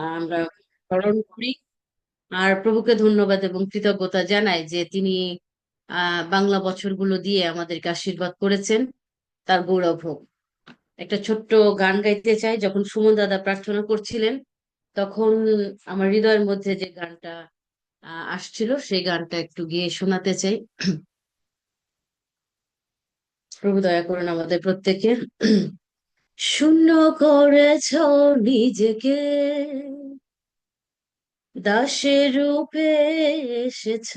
আমরা স্মরণ করি আর প্রভুকে ধন্যবাদ এবং কৃতজ্ঞতা জানাই যে তিনি বাংলা বছরগুলো দিয়ে আমাদেরকে আশীর্বাদ করেছেন। তার গৌরব হোক। একটা ছোট্ট গান গাইতে চাই। যখন সুমন দাদা প্রার্থনা করছিলেন তখন আমার হৃদয়ের মধ্যে যে গানটা আসছিল সেই গানটা একটু গিয়ে শোনাতে চাই। প্রভু দয়া করুন আমাদের প্রত্যেকে। শূন্য করেছ নিজেকে, দাসের রূপে এসেছ,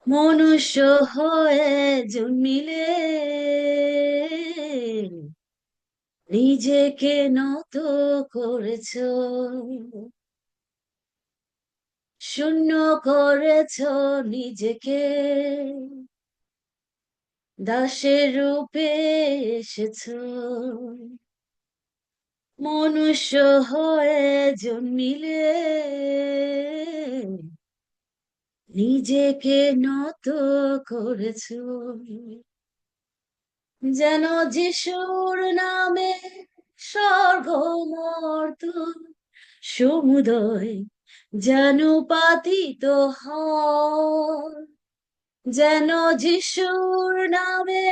মনুষ্য হয়ে জন্মিলে, নিজেকে নত করেছ। শূন্য করেছ নিজেকে, দাসের রূপে এসেছ, মনুষ্য হয়ে জন্মিলে, নিজেকে নত করেছ। যেন যিশুর নামে স্বর্গ মর্ত সমুদয় যেন পাতিত হয়। যেন যিশুর নামে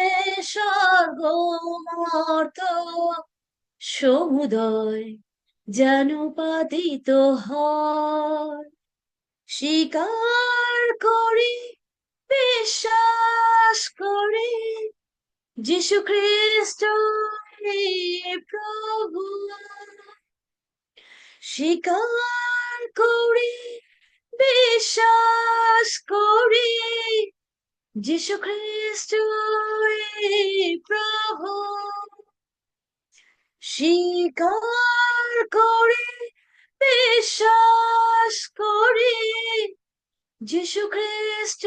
স্বর্গ মর্ত সমুদয় যেন পাতিত হয়। স্বীকার করি, বিশ্বাস করি, যিশু খ্রিস্ট প্রভু। স্বীকার করি, বিশ্বাস করি, যিশু খ্রিস্ট প্রভু। স্বীকার করি, বিশ্বাস করি, যিশু খ্রিস্ট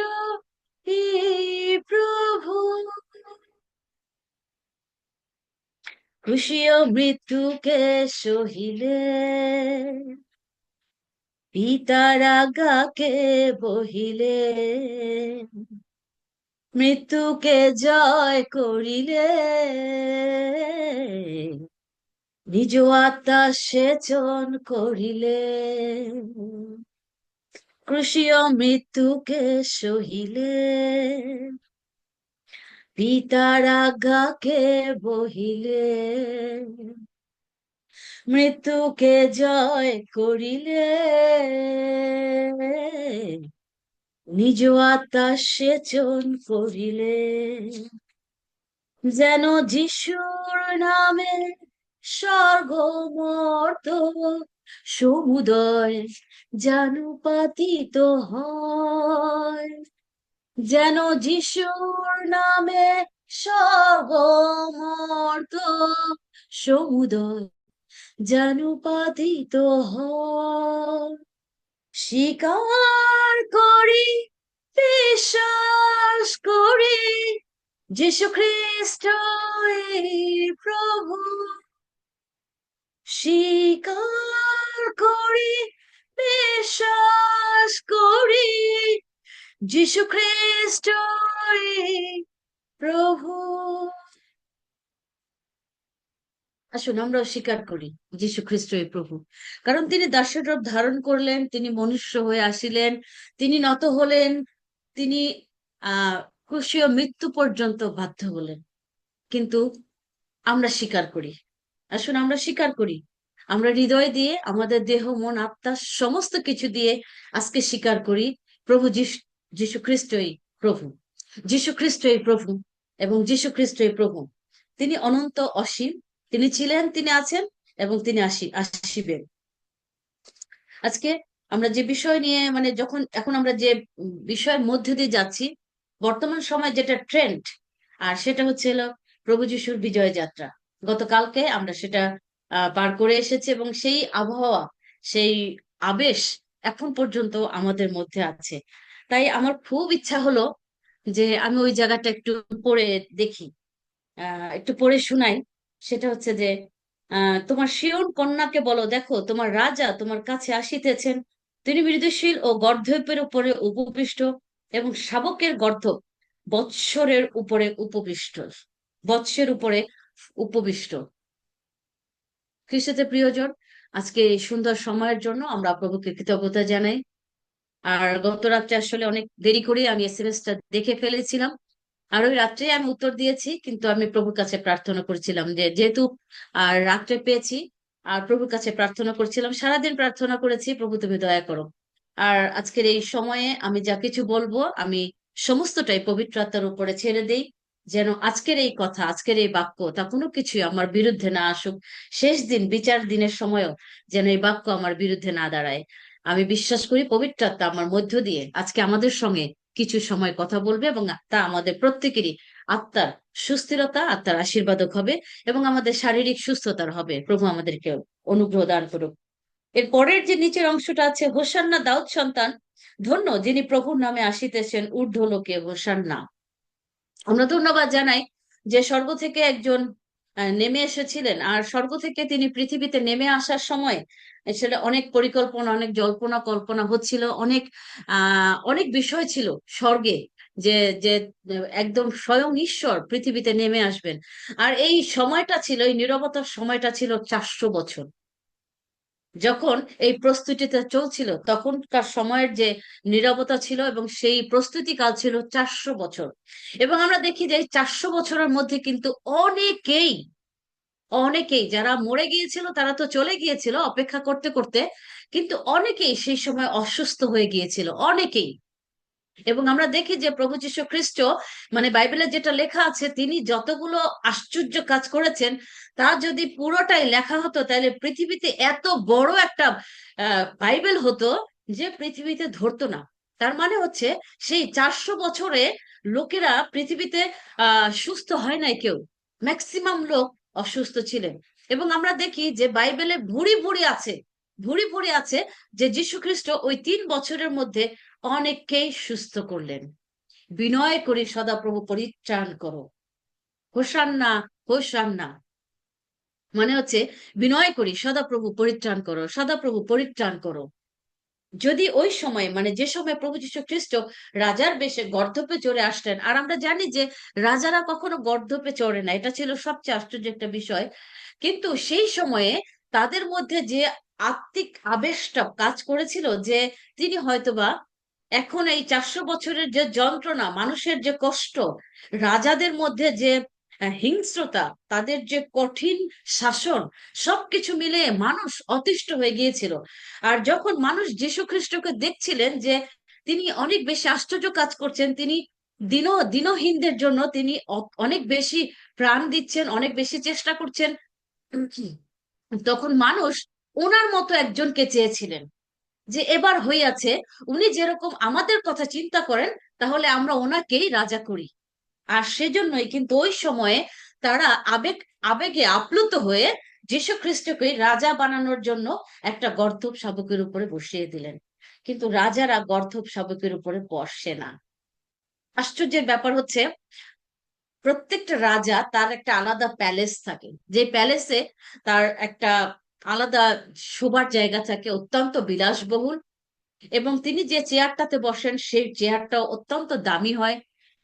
প্রভু। ক্রুশীয় মৃত্যুকে সহিলে, পিতার আজ্ঞাকে বহিলে, মৃত্যুকে জয় করিলে, নিজ আত্মা সেচন করিলে। ক্রুশীয় মৃত্যুকে সহিলে, পিতার আজ্ঞাকে বহিলে, মৃত্যুকে জয় করিলে, নিজ আত্মা সেচন করিলে। যেন যিশুর নামে স্বর্গ মর্ত সমুদয় যেন পাতিত হয়। যেন যিশুর নামে স্বর্গ মর্ত সমুদয় যেন পাতিত হয়। স্বীকার করি, বিশ্বাস করি, যিশু খ্রিস্ট প্রভু। স্বীকার করি, বিশ্বাস করি, যিশু খ্রিস্ট প্রভু। আসুন আমরাও স্বীকার করি যীশু খ্রিস্টই প্রভু। কারণ তিনি দাসের রূপ ধারণ করলেন, তিনি মনুষ্য হয়ে আসিলেন, তিনি নত হলেন, তিনি আহ ক্রুশীয় মৃত্যু পর্যন্ত বাধ্য হলেন। কিন্তু আমরা স্বীকার করি। আসুন আমরা স্বীকার করি। আমরা হৃদয় দিয়ে, আমাদের দেহ মন আত্মা সমস্ত কিছু দিয়ে আজকে স্বীকার করি প্রভু যীশু খ্রিস্টই প্রভু। যীশু খ্রিস্টই প্রভু এবং যীশু খ্রিস্টই প্রভু। তিনি অনন্ত অসীম। তিনি ছিলেন, তিনি আছেন এবং তিনি আসিবেন। আজকে আমরা যে বিষয় নিয়ে মানে যখন এখন আমরা যে বিষয়ের মধ্যে দিয়ে যাচ্ছি, বর্তমান সময় যেটা ট্রেন্ড, আর সেটা হচ্ছে হলো প্রভু যিশুর বিজয় যাত্রা। গতকালকে আমরা সেটা পার করে এসেছি এবং সেই আবহাওয়া, সেই আবেশ এখন পর্যন্ত আমাদের মধ্যে আছে। তাই আমার খুব ইচ্ছা হলো যে আমি ওই জায়গাটা একটু পড়ে দেখি, একটু পড়ে শোনাই। সেটা হচ্ছে যে তোমার সিয়ন কন্যাকে বলো, দেখো তোমার রাজা তোমার কাছে আসিতেছেন। তিনি মৃদুশীল ও গর্ধপের উপরে উপবিষ্ট এবং শাবকের গর্ধ বৎসরের উপরে উপবিষ্ট। বৎসের উপরে উপবিষ্ট। খ্রিস্টতে প্রিয়জন, আজকে এই সুন্দর সময়ের জন্য আমরা প্রভুকে কৃতজ্ঞতা জানাই। আর গত রাত্রে আসলে অনেক দেরি করে আমি এসএমএসটা দেখে ফেলেছিলাম, আর ওই রাত্রে আমি উত্তর দিয়েছি, কিন্তু আমি প্রভুর কাছে প্রার্থনা করেছিলাম যে যেহেতু আর রাত্রে পেয়েছি, আর প্রভুর কাছে প্রার্থনা করছিলাম, সারাদিন প্রার্থনা করেছি, প্রভু তুমি দয়া করো। আর আজকের এই সময়ে আমি যা কিছু বলবো, আমি সমস্তটাই পবিত্র আত্মার উপরে ছেড়ে দেই, যেন আজকের এই কথা, আজকের এই বাক্য, তা কোনো কিছুই আমার বিরুদ্ধে না আসুক। শেষ দিন, বিচার দিনের সময়ও যেন এই বাক্য আমার বিরুদ্ধে না দাঁড়ায়। আমি বিশ্বাস করি পবিত্র আত্মা আমার মধ্য দিয়ে আজকে আমাদের সঙ্গে কিছু সময় কথা বলবে, এবং তা আমাদের প্রত্যেকেরই আত্মার সুস্থিরতা, আত্মার আশীর্বাদক হবে, এবং আমাদের শারীরিক সুস্থতার হবে। প্রভু আমাদেরকে অনুগ্রহ দান করুক। এর পরের যে নিচের অংশটা আছে, হোসান্না দাউদ সন্তান, ধন্য যিনি প্রভুর নামে আসিতেছেন, ঊর্ধ্বলোকে হোসান্না। আমরা ধন্যবাদ জানাই যে স্বর্গ থেকে একজন নেমে এসেছিলেন, আর স্বর্গ থেকে তিনি পৃথিবীতে নেমে আসার সময় আসলে অনেক পরিকল্পনা, অনেক জল্পনা কল্পনা হচ্ছিল, অনেক অনেক বিষয় ছিল স্বর্গে, যে যে একদম স্বয়ং ঈশ্বর পৃথিবীতে নেমে আসবেন। আর এই সময়টা ছিল, এই নীরবতার সময়টা ছিল 400 বছর। যখন এই প্রস্তুতিটা চলছিল তখনকার সময়ের যে নীরবতা ছিল, এবং সেই প্রস্তুতি কাল ছিল 400 বছর। এবং আমরা দেখি যে এই 400 বছরের মধ্যে কিন্তু অনেকেই, অনেকেই যারা মরে গিয়েছিল তারা তো চলে গিয়েছিল অপেক্ষা করতে করতে, কিন্তু অনেকেই সেই সময় অসুস্থ হয়ে গিয়েছিল, অনেকেই। এবং আমরা দেখি যে প্রভু যীশু খ্রিস্ট, মানে বাইবেলে যেটা লেখা আছে, তিনি যতগুলো আশ্চর্য কাজ করেছেন, তা যদি পুরোটাই লেখা হতো তাহলে পৃথিবীতে এত বড় একটা বাইবেল হতো যে পৃথিবীতে ধরতো না। তার মানে হচ্ছে সেই 400 বছরে লোকেরা পৃথিবীতে সুস্থ হয় নাই কেউ, ম্যাক্সিমাম লোক অসুস্থ ছিলেন। এবং আমরা দেখি যে বাইবেলে ভুরি ভুরি আছে, ভুরি ভুরি আছে যে যীশু খ্রিস্ট ওই 3 বছরের মধ্যে অনেককেই সুস্থ করলেন। বিনয় করি সদাপ্রভু পরিত্রাণ করো, হোসান্না, হোসান্না, মানে হচ্ছে বিনয় করি সদাপ্রভু পরিত্রাণ করো, সদাপ্রভু পরিত্রাণ করো। যদি ওই সময়, মানে যে সময় প্রভু যীশু খ্রিস্ট রাজার বেশে গর্ধপে চড়ে আসলেন, আর আমরা জানি যে রাজারা কখনো গর্ধপে চড়ে না, এটা ছিল সবচেয়ে আশ্চর্য একটা বিষয়। কিন্তু সেই সময়ে তাদের মধ্যে যে আত্মিক আবেশটা কাজ করেছিল, যে তিনি হয়তোবা এখন এই 400 বছরের যে যন্ত্রণা, মানুষের যে কষ্ট, রাজাদের মধ্যে যে হিংস্রতা, তাদের যে কঠিন শাসন, সবকিছু মিলে মানুষ অতিষ্ঠ হয়ে গিয়েছিল। আর যখন মানুষ যীশু খ্রিস্টকে দেখছিলেন যে তিনি অনেক বেশি আশ্চর্য কাজ করছেন, তিনি দিনহীনদের জন্য তিনি অনেক বেশি প্রাণ দিচ্ছেন, অনেক বেশি চেষ্টা করছেন, তখন মানুষ ওনার মতো একজনকে চেয়েছিলেন, যে এবার হইয়াছে, উনি যেরকম আমাদের কথা চিন্তা করেন, তাহলে আমরা ওনাকেই রাজা করি। আর সেজন্যই কিন্তু ওই সময়ে তারা আবেগে আপ্লুত হয়ে যীশু খ্রিস্টকে রাজা বানানোর জন্য একটা গর্দভ শাবকের উপরে বসিয়ে দিলেন। কিন্তু রাজারা গর্দভ শাবকের উপরে বসে না। আশ্চর্যের ব্যাপার হচ্ছে, প্রত্যেকটা রাজা তার একটা আলাদা প্যালেস থাকে, যে প্যালেসে তার একটা আলাদা শোবার জায়গা থাকে, অত্যন্ত বিলাসবহুল। এবং তিনি যে চেয়ারটাতে বসেন সেই চেয়ারটা অত্যন্ত দামি হয়,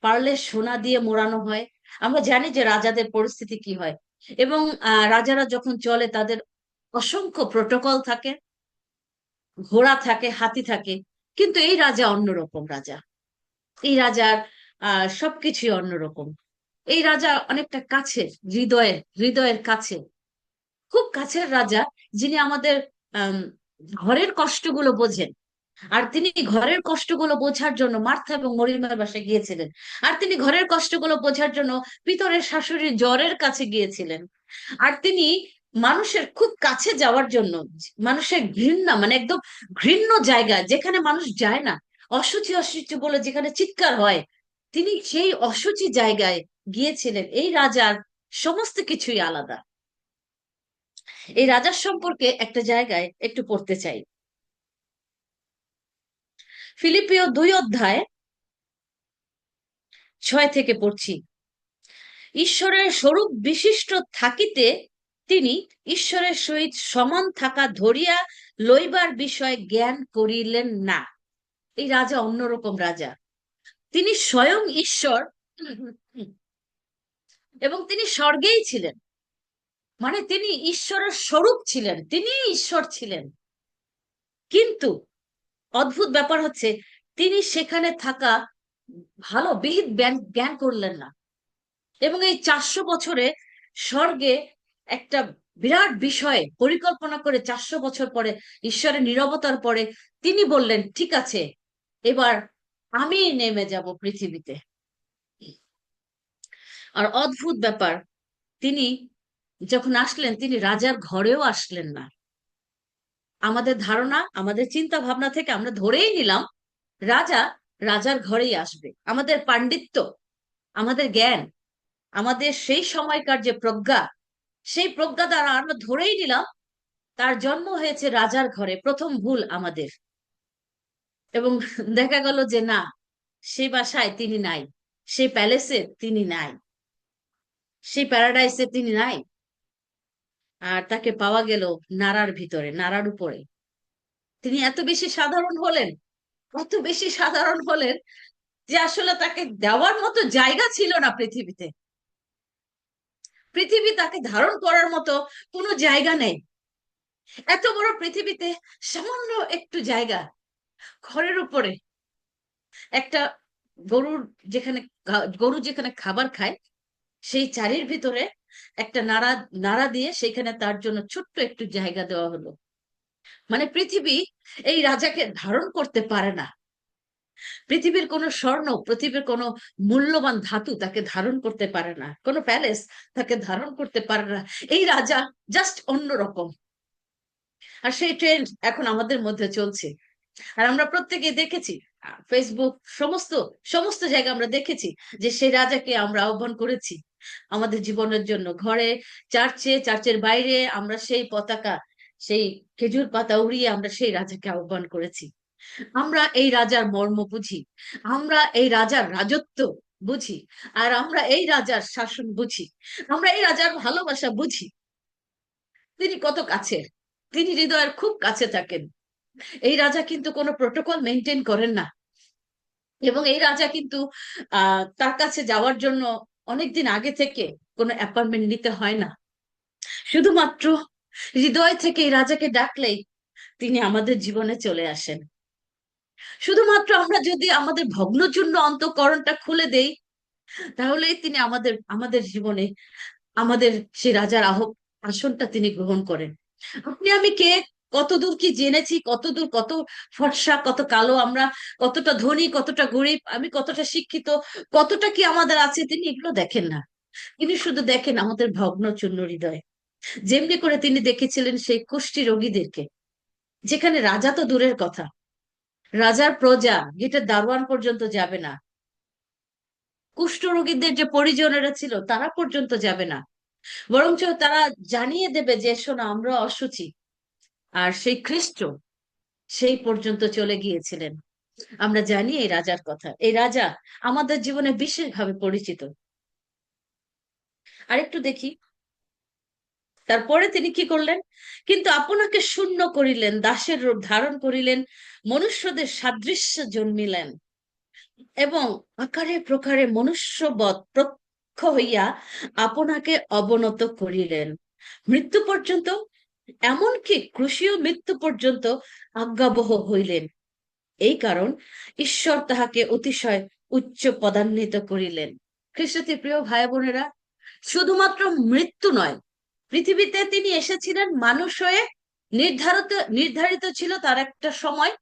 পারলে সোনা দিয়ে মোড়ানো হয়। আমরা জানি যে রাজাদের পরিস্থিতি কি হয়। এবং রাজারা যখন চলে তাদের অসংখ্য প্রোটোকল থাকে, ঘোড়া থাকে, হাতি থাকে। কিন্তু এই রাজা অন্যরকম রাজা, এই রাজার সবকিছুই অন্যরকম। এই রাজা অনেকটা কাছের, হৃদয়ের, হৃদয়ের কাছে, খুব কাছের রাজা, যিনি আমাদের আহ ঘরের কষ্টগুলো বোঝেন। আর তিনি ঘরের কষ্টগুলো বোঝার জন্য মার্থা এবং মরিয়মের বাসায় গিয়েছিলেন। আর তিনি ঘরের কষ্টগুলো বোঝার জন্য পিতরের শাশুড়ির জ্বরের কাছে গিয়েছিলেন। আর তিনি মানুষের খুব কাছে যাওয়ার জন্য, মানুষের ঘৃণা, মানে একদম ঘৃণ্য জায়গা যেখানে মানুষ যায় না, অশুচি অশুচি বলে যেখানে চিৎকার হয়, তিনি সেই অশুচি জায়গায় গিয়েছিলেন। এই রাজার সমস্ত কিছুই আলাদা। এই রাজার সম্পর্কে একটা জায়গায় একটু পড়তে চাই। ফিলিপিও 2 অধ্যায় 6 থেকে পড়ছি। ঈশ্বরের স্বরূপ বিশিষ্ট থাকিতে তিনি ঈশ্বরের সহিত সমান থাকা ধরিয়া লইবার বিষয় জ্ঞান করিলেন না। এই রাজা অন্যরকম রাজা, তিনি স্বয়ং ঈশ্বর, এবং তিনি স্বর্গেই ছিলেন। মানে তিনি ঈশ্বরের স্বরূপ ছিলেন, তিনি ঈশ্বর ছিলেন। কিন্তু অদ্ভুত ব্যাপার হচ্ছে তিনি সেখানে থাকা ভালো বিহিত জ্ঞান জ্ঞান করলেন না। এবং এই 400 বছরে স্বর্গে একটা বিরাট বিষয়ে পরিকল্পনা করে 400 বছর পরে ঈশ্বরের নীরবতার পরে তিনি বললেন, ঠিক আছে, এবার আমি নেমে যাব পৃথিবীতে। আর অদ্ভুত ব্যাপার, তিনি যখন আসলেন তিনি রাজার ঘরেও আসলেন না। আমাদের ধারণা, আমাদের চিন্তা ভাবনা থেকে আমরা ধরেই নিলাম রাজা রাজার ঘরেই আসবে। আমাদের পাণ্ডিত্য, আমাদের জ্ঞান, আমাদের সেই সময়কার যে প্রজ্ঞা, সেই প্রজ্ঞা দ্বারা আমরা ধরেই নিলাম তার জন্ম হয়েছে রাজার ঘরে। প্রথম ভুল আমাদের। এবং দেখা গেল যে না, সেই বাসায় তিনি নাই, সেই প্যালেসে তিনি নাই, সেই প্যারাডাইসে তিনি নাই। আর তাকে পাওয়া গেল নাড়ার ভিতরে, নাড়ার উপরে। তিনি এত বেশি সাধারণ হলেন, এত বেশি সাধারণ হলেন যে আসলে তাকে দেওয়ার মতো জায়গা ছিল না পৃথিবীতে। পৃথিবী তাকে ধারণ করার মতো কোনো জায়গা নেই। এত বড় পৃথিবীতে সামান্য একটু জায়গা, ঘরের উপরে একটা গরুর যেখানে গরু যেখানে খাবার খায় সেই চারির ভিতরে একটা নাড়া, নাড়া দিয়ে সেখানে তার জন্য ছোট্ট একটু জায়গা দেওয়া হলো। মানে পৃথিবী এই রাজাকে ধারণ করতে পারে না। পৃথিবীর কোনো স্বর্ণ, পৃথিবীর কোনো মূল্যবান ধাতু তাকে ধারণ করতে পারে না, কোনো প্যালেস তাকে ধারণ করতে পারে না। এই রাজা জাস্ট অন্যরকম। আর সেই ট্রেন্ড এখন আমাদের মধ্যে চলছে। আর আমরা প্রত্যেকে দেখেছি, ফেসবুক, সমস্ত সমস্ত জায়গায় আমরা দেখেছি যে সেই রাজাকে আমরা আহ্বান করেছি আমাদের জীবনের জন্য। ঘরে, চার্চে, চার্চের বাইরে আমরা সেই পতাকা, সেই খেজুর পাতা উড়িয়ে আমরা সেই রাজাকে আহ্বান করেছি। আমরা এই রাজার মর্ম বুঝি, আমরা এই রাজার রাজত্ব বুঝি, আর আমরা এই রাজার শাসন বুঝি, আমরা এই রাজার ভালোবাসা বুঝি। তিনি কত কাছের, তিনি হৃদয়ের খুব কাছে থাকেন। এই রাজা কিন্তু কোনো প্রোটোকল মেনটেন করেন না। এবং এই রাজা কিন্তু তার কাছে যাওয়ার জন্য অনেকদিন আগে থেকে কোনো অ্যাপয়েন্টমেন্ট নিতে হয় না। শুধুমাত্র হৃদয় থেকে এই রাজাকে ডাকলেই তিনি আমাদের জীবনে চলে আসেন। শুধুমাত্র আমরা যদি আমাদের ভগ্নচূর্ণ অন্তঃকরণটা খুলে দেই, তাহলেই তিনি আমাদের আমাদের জীবনে আমাদের সেই রাজার আসনটা তিনি গ্রহণ করেন। আপনি আমি কে, কতদূর কি জেনেছি, কতদূর, কত ফর্সা, কত কালো আমরা, কতটা ধনী, কতটা গরিব, আমি কতটা শিক্ষিত, কতটা কি আমাদের আছে, তিনি এগুলো দেখেন না। তিনি শুধু দেখেন আমাদের ভগ্নচূর্ণ হৃদয়। যেমনি করে তিনি দেখেছিলেন সেই কুষ্ঠী রোগীদেরকে, যেখানে রাজা তো দূরের কথা, রাজার প্রজা গেটের দারোয়ান পর্যন্ত যাবে না, কুষ্ঠ রোগীদের যে পরিজনেরা ছিল তারা পর্যন্ত যাবে না, বরঞ্চ তারা জানিয়ে দেবে যে শোনো আমরা অশুচি। আর সেই খ্রিস্ট সেই পর্যন্ত চলে গিয়েছিলেন। আমরা জানি এই রাজার কথা। এই রাজা আমাদের জীবনে বিশেষভাবে পরিচিত। আরেকটু দেখি তারপরে তিনি কি করলেন। কিন্তু আপনাকে শূন্য করিলেন, দাসের রূপ ধারণ করিলেন, মনুষ্যদের সাদৃশ্য জন্মিলেন, এবং আকারে প্রকারে মনুষ্যবৎ প্রত্যক্ষ হইয়া আপনাকে অবনত করিলেন, মৃত্যু পর্যন্ত, এমনকি ক্রুশীয় মৃত্যু পর্যন্ত আজ্ঞাবহ হইলেন। এই কারণ ঈশ্বর তাহাকে অতিশয় উচ্চ পদান্বিত করিলেন। খ্রিস্টতে প্রিয় ভাই বোনেরা, শুধুমাত্র মৃত্যু নয়, পৃথিবীতে তিনি এসেছিলেন মানুষ হয়ে। নির্ধারিত নির্ধারিত ছিল তার একটা সময়,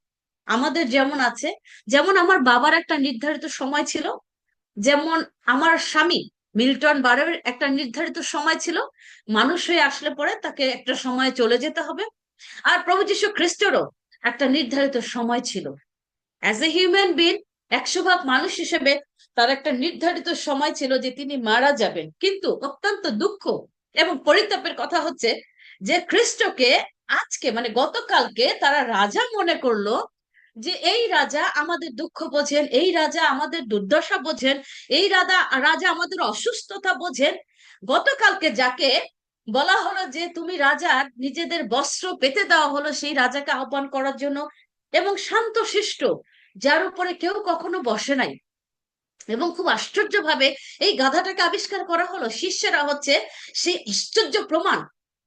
আমাদের যেমন আছে, যেমন আমার বাবার একটা নির্ধারিত সময় ছিল, যেমন আমার স্বামী মিল্টন বারের একটা নির্ধারিত সময় ছিল, মানুষ হয়ে আসলে পরে তাকে একটা সময় চলে যেতে হবে। আর প্রভু যীশু খ্রিস্টেরও একটা নির্ধারিত সময় ছিল। অ্যাজ এ হিউম্যান বিং, 100 ভাগ মানুষ হিসেবে তার একটা নির্ধারিত সময় ছিল যে তিনি মারা যাবেন। কিন্তু অত্যন্ত দুঃখ এবং পরিতাপের কথা হচ্ছে যে খ্রিস্টকে আজকে, মানে গতকালকে তারা রাজা মনে করলো, যে এই রাজা আমাদের দুঃখ বোঝেন, এই রাজা আমাদের দুর্দশা বোঝেন, এই রাজা রাজা আমাদের অসুস্থতা বোঝেন। গতকালকে যাকে বলা হলো যে তুমি রাজা, নিজেদের বস্ত্র পেতে দেওয়া হলো সেই রাজাকে আহ্বান করার জন্য, এবং শান্ত শিষ্ট, যার উপরে কেউ কখনো বসে নাই, এবং খুব আশ্চর্যভাবে এই গাধাটাকে আবিষ্কার করা হলো। শিষ্যরা হচ্ছে সেই আশ্চর্য প্রমাণ।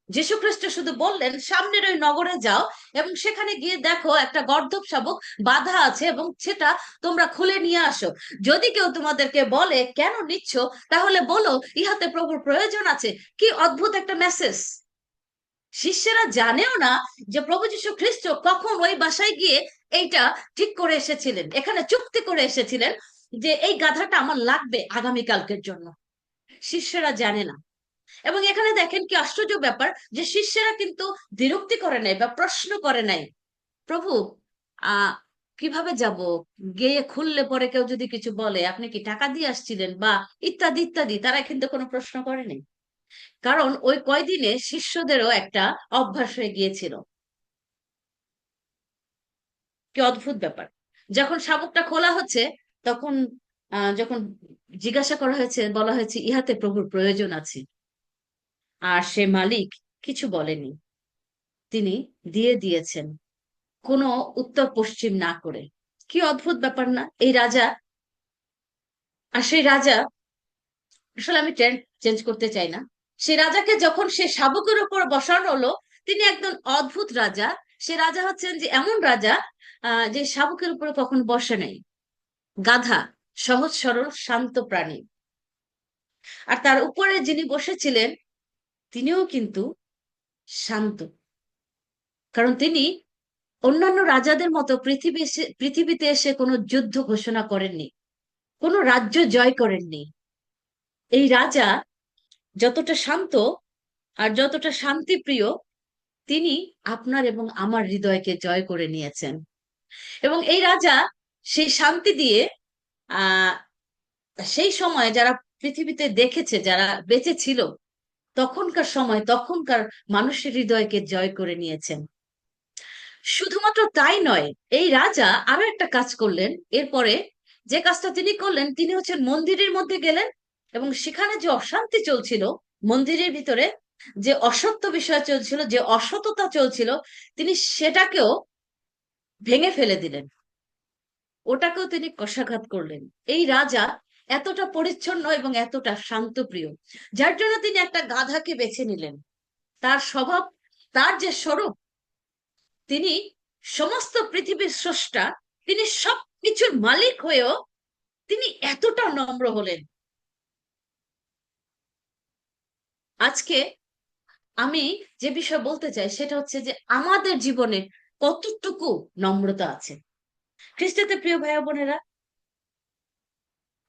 যীশু খ্রিস্ট শুধু বললেন, সামনের ওই নগরে যাও এবং সেখানে গিয়ে দেখো একটা গর্দভ শাবক বাধা আছে এবং সেটা তোমরা খুলে নিয়ে আসো। যদি কেউ তোমাদেরকে বলে কেন নিচ্ছ, তাহলে বলো ইহাতে প্রভুর প্রয়োজন আছে। কি অদ্ভুত একটা মেসেজ! শিষ্যরা জানেও না যে প্রভু যীশু খ্রিস্ট কখন ওই বাসায় গিয়ে এইটা ঠিক করে এসেছিলেন, এখানে চুক্তি করে এসেছিলেন যে এই গাধাটা আমার লাগবে আগামীকালকের জন্য। শিষ্যরা জানে না। এবং এখানে দেখেন কি আশ্চর্য ব্যাপার, যে শিষ্যরা কিন্তু বিরক্তি করে নাই বা প্রশ্ন করে নাই, প্রভু আহ কিভাবে যাব, গিয়ে খুললে পরে কেউ যদি কিছু বলে আপনি কি টাকা দিয়ে আসছিলেন বা ইত্যাদি ইত্যাদি, তারা কিন্তু কোনো প্রশ্ন করেনি। কারণ ওই কয়দিনে শিষ্যদেরও একটা অভ্যাস হয়ে গিয়েছিল। কি অদ্ভুত ব্যাপার! যখন শাবকটা খোলা হচ্ছে, তখন যখন জিজ্ঞাসা করা হয়েছে, বলা হয়েছে ইহাতে প্রভুর প্রয়োজন আছে, আর সে মালিক কিছু বলেনি। তিনি দিয়ে দিয়েছেন, কোনো উত্তর পশ্চিম না করে। কি অদ্ভুত ব্যাপার না এই রাজা! আর সেই রাজা, আসলে আমি ট্রেন্ড চেঞ্জ করতে চাই না, সেই রাজাকে যখন সে শাবকের উপর বসানো হলো, তিনি একদম অদ্ভুত রাজা। সে রাজা হচ্ছেন যে এমন রাজা যে শাবকের উপরে কখনো বসে নাই। গাধা, সহজ সরল শান্ত প্রাণী। আর তার উপরে যিনি বসেছিলেন, তিনিও কিন্তু শান্ত। কারণ তিনি অন্যান্য রাজাদের মতো পৃথিবীতে এসে কোনো যুদ্ধ ঘোষণা করেননি, কোনো রাজ্য জয় করেননি। এই রাজা যতটা শান্ত আর যতটা শান্তিপ্রিয়, তিনি আপনার এবং আমার হৃদয়কে জয় করে নিয়েছেন। এবং এই রাজা সেই শান্তি দিয়ে আহ সেই সময় যারা পৃথিবীতে দেখেছে, যারা বেঁচে ছিল তখনকার সময়, তখনকার মানুষের হৃদয়কে জয় করে নিয়েছেন। শুধুমাত্র তাই নয়, এই রাজা আরো একটা কাজ করলেন এরপরে। যে কাজটা তিনি করলেন, তিনি হচ্ছেন মন্দিরের মধ্যে গেলেন এবং সেখানে যে অশান্তি চলছিল, মন্দিরের ভিতরে যে অসত্য বিষয় চলছিল, যে অসততা চলছিল, তিনি সেটাকেও ভেঙে ফেলে দিলেন, ওটাকেও তিনি কশাঘাত করলেন। এই রাজা এতটা পরিচ্ছন্ন এবং এতটা শান্তপ্রিয়, যার জন্য তিনি একটা গাধাকে বেছে নিলেন। তার স্বভাব, তার যে স্বরূপ, তিনি সমস্ত পৃথিবীর স্রষ্টা, তিনি সবকিছুর মালিক হয়েও তিনি এতটা নম্র হলেন। আজকে আমি যে বিষয় বলতে চাই সেটা হচ্ছে যে আমাদের জীবনে কতটুকু নম্রতা আছে। খ্রিস্টতে প্রিয় ভাই বোনেরা,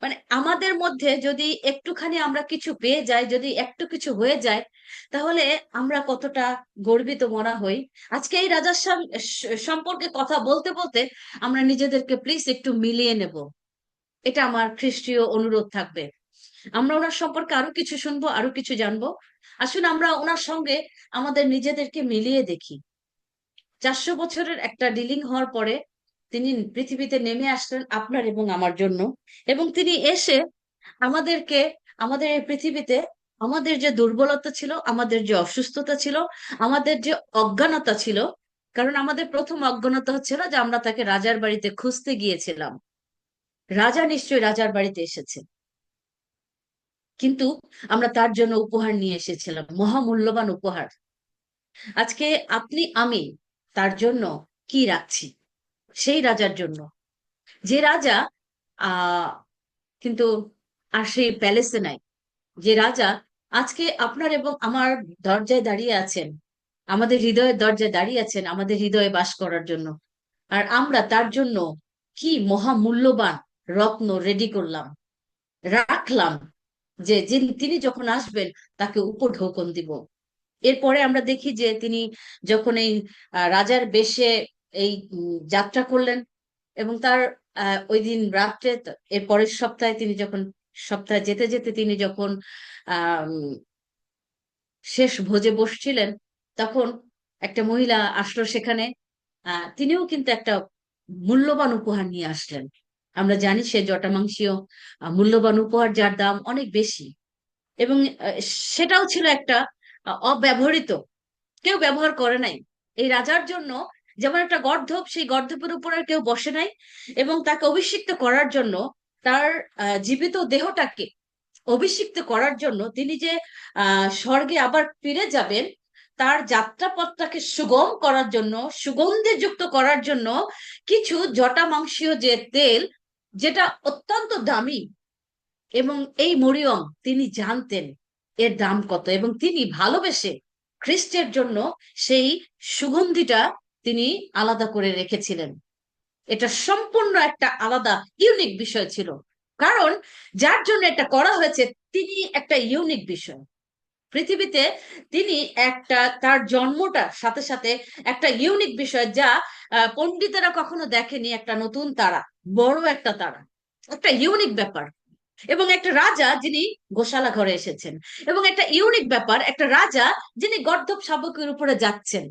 মানে আমাদের মধ্যে যদি একটুখানি আমরা কিছু পেয়ে যাই, যদি একটু কিছু হয়ে যায়, তাহলে আমরা কতটা গর্বিত মনে হই। আজকে এই রাজার সম্পর্কে কথা বলতে বলতে আমরা নিজেদেরকে প্লিজ একটু মিলিয়ে নেব, এটা আমার খ্রিস্টীয় অনুরোধ থাকবে। আমরা ওনার সম্পর্কে আরো কিছু শুনবো, আরো কিছু জানবো। আসুন আমরা ওনার সঙ্গে আমাদের নিজেদেরকে মিলিয়ে দেখি। 400 বছরের একটা ডিলিং হওয়ার পরে তিনি পৃথিবীতে নেমে আসলেন আপনার এবং আমার জন্য। এবং তিনি এসে আমাদেরকে, আমাদের এই পৃথিবীতে আমাদের যে দুর্বলতা ছিল, আমাদের যে অসুস্থতা ছিল, আমাদের যে অজ্ঞানতা ছিল, কারণ আমাদের প্রথম অজ্ঞানতা হচ্ছিল যে আমরা তাকে রাজার বাড়িতে খুঁজতে গিয়েছিলাম। রাজা নিশ্চয়ই রাজার বাড়িতে এসেছে, কিন্তু আমরা তার জন্য উপহার নিয়ে এসেছিলাম, মহামূল্যবান উপহার। আজকে আপনি আমি তার জন্য কি রাখছি? সেই রাজার জন্য, যে রাজা আহ কিন্তু আর সেই প্যালেসে নাই, যে রাজা আজকে আপনার এবং আমার দরজায় দাঁড়িয়ে আছেন, আমাদের হৃদয়ের দরজায় দাঁড়িয়ে আছেন আমাদের হৃদয়ে বাস করার জন্য। আর আমরা তার জন্য কি মহামূল্যবান রত্ন রেডি করলাম, রাখলাম, যে তিনি যখন আসবেন তাকে উপঢৌকন দিব। এরপরে আমরা দেখি যে তিনি যখন এই রাজার বেশে এই যাত্রা করলেন, এবং তার ওই দিন রাত্রে, এর পরের সপ্তাহে তিনি যখন, সপ্তাহে যেতে যেতে তিনি যখন আহ শেষ ভোজে বসছিলেন, তখন একটা মহিলা আসলো সেখানে। তিনিও কিন্তু একটা মূল্যবান উপহার নিয়ে আসলেন। আমরা জানি সে জটামাংসীয় মূল্যবান উপহার, যার দাম অনেক বেশি। এবং সেটাও ছিল একটা অব্যবহৃত, কেউ ব্যবহার করে নাই। এই রাজার জন্য যেমন একটা গর্ধব, সেই গর্ধবের উপর আর কেউ বসে নাই। এবং তাকে অভিষিক্ত করার জন্য তার জীবিত দেহটাকে অভিষিক্ত করার জন্য, তিনি যে স্বর্গে আবার ফিরে যাবেন, তার যাত্রাপথটাকে সুগম করার জন্য, সুগন্ধি যুক্ত করার জন্য কিছু জটা মাংসীয় যে তেল, যেটা অত্যন্ত দামি, এবং এই মরিয়ম তিনি জানতেন এর দাম কত, এবং তিনি ভালোবেসে খ্রিস্টের জন্য সেই সুগন্ধিটা তিনি আলাদা করে রেখেছিলেন। এটা সম্পূর্ণ একটা আলাদা ইউনিক বিষয় ছিল, কারণ যার জন্য এটা করা হয়েছে তিনি একটা ইউনিক বিষয় পৃথিবীতে। তিনি একটা, তার জন্মটা সাথে সাথে একটা ইউনিক বিষয়, যা পণ্ডিতেরা কখনো দেখেনি। একটা নতুন তারা, বড় একটা তারা, একটা ইউনিক ব্যাপার। এবং একটা রাজা যিনি গোশালা ঘরে এসেছেন, এবং একটা ইউনিক ব্যাপার, একটা রাজা যিনি গর্দভ শাবকের উপরে যাচ্ছেন।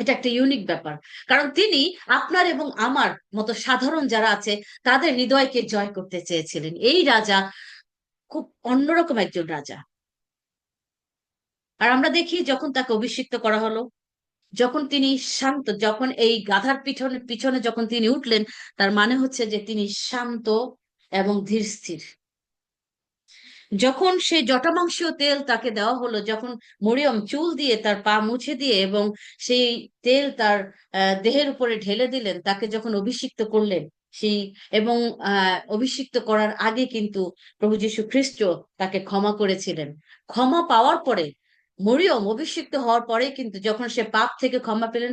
এটা একটা ইউনিক ব্যাপার, কারণ তিনি আপনার এবং আমার মতো সাধারণ যারা আছে তাদের হৃদয়কে জয় করতে চেয়েছিলেন। এই রাজা খুব অন্যরকম একজন রাজা। আর আমরা দেখি যখন তাকে অভিষিক্ত করা হলো, যখন তিনি শান্ত, যখন এই গাধার পিছনে পিছনে যখন তিনি উঠলেন, তার মানে হচ্ছে যে তিনি শান্ত এবং ধীর স্থির। যখন সেই জটামাংসীয় তেল তাকে দেওয়া হলো, যখন মরিয়ম চুল দিয়ে তার পা মুছে দিয়ে এবং সেই তেল তার দেহের উপরে ঢেলে দিলেন, তাকে যখন অভিষিক্ত করলেন, সেই এবং অভিষিক্ত করার আগে কিন্তু প্রভু যীশু খ্রিস্ট তাকে ক্ষমা করেছিলেন। ক্ষমা পাওয়ার পরে, মরিয়ম অভিষিক্ত হওয়ার পরে কিন্তু যখন সে পাপ থেকে ক্ষমা পেলেন,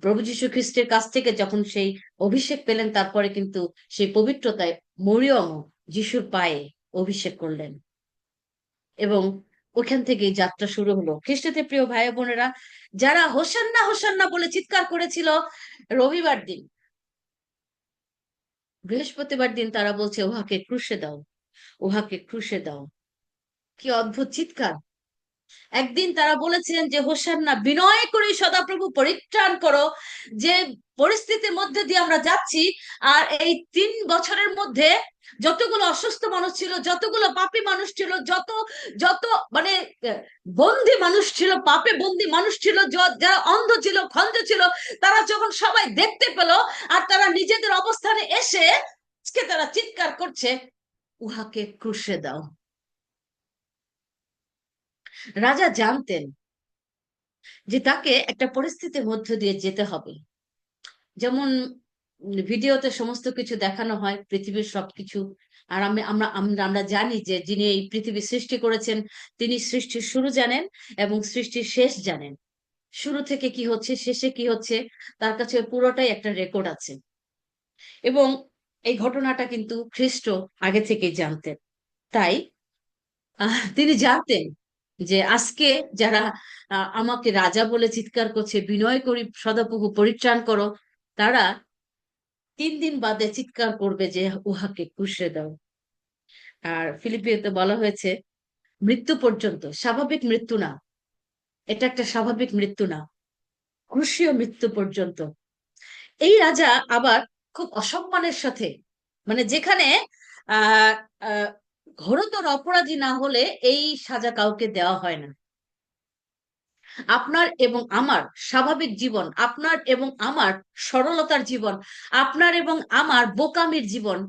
প্রভু যীশু খ্রিস্টের কাছ থেকে যখন সেই অভিষেক পেলেন, তারপরে কিন্তু সেই পবিত্রতায় মরিয়ম যিশুর পায়ে অভিষেক করলেন, এবং ওখান থেকেই যাত্রা শুরু হলো। খ্রিস্টতে প্রিয় ভাই বোনেরা, যারা হোসান্না হোসান্না বলে চিৎকার করেছিল রবিবার দিন, বৃহস্পতিবার দিন তারা বলছে উহাকে ক্রুশে দাও, উহাকে ক্রুশে দাও। কি অদ্ভুত চিৎকার! একদিন তারা বলেছিলেন যে হোসান্না, বিনয় করে সদাপ্রভু পরিত্রাণ করো, যে পরিস্থিতির মধ্যে দিয়ে আমরা যাচ্ছি। আর এই 3 বছরের মধ্যে যতগুলো অসুস্থ মানুষ ছিল, যতগুলো পাপী মানুষ ছিল, যত যত মানে বন্দি মানুষ ছিল, পাপে বন্দি মানুষ ছিল, যারা অন্ধ ছিল, খঞ্জ ছিল, তারা যখন সবাই দেখতে পেল, আর তারা নিজেদের অবস্থানে এসে আজকে তারা চিৎকার করছে, উহাকে ক্রুশে দাও। রাজা জানতেন যে তাকে একটা পরিস্থিতির মধ্য দিয়ে যেতে হবে। যেমন ভিডিওতে সমস্ত কিছু দেখানো হয়, পৃথিবীর সবকিছু। আর আমরা আমরা আমরা জানি যে যিনি এই পৃথিবী সৃষ্টি করেছেন, তিনি সৃষ্টির শুরু জানেন এবং সৃষ্টির শেষ জানেন। শুরু থেকে কি হচ্ছে, শেষে কি হচ্ছে, তার কাছে পুরোটাই একটা রেকর্ড আছে। এবং এই ঘটনাটা কিন্তু খ্রিস্ট আগে থেকেই জানতেন। তাই তিনি জানতেন যে আজকে যারা আমাকে রাজা বলে চিৎকার করছে, বিনয় করি সদাপ্রভু পরিত্রাণ করো, তারা 3 দিন বাদে চিৎকার করবে যে উহাকে ক্রুশে দাও। আর ফিলিপিওতে বলা হয়েছে মৃত্যু পর্যন্ত, স্বাভাবিক মৃত্যু না, এটা একটা স্বাভাবিক মৃত্যু না, ক্রুশীয় মৃত্যু পর্যন্ত। এই রাজা আবার খুব অসম্মানের সাথে, মানে যেখানে আহ আহ ঘোরতর অপরাধী না হলে এই সাজা কাউকে দেওয়া হয় না। আপনার এবং আমার স্বাভাবিক জীবন, আপনার এবং আমার সরলতার জীবন, আপনার এবং আমার বোকামির জীবন,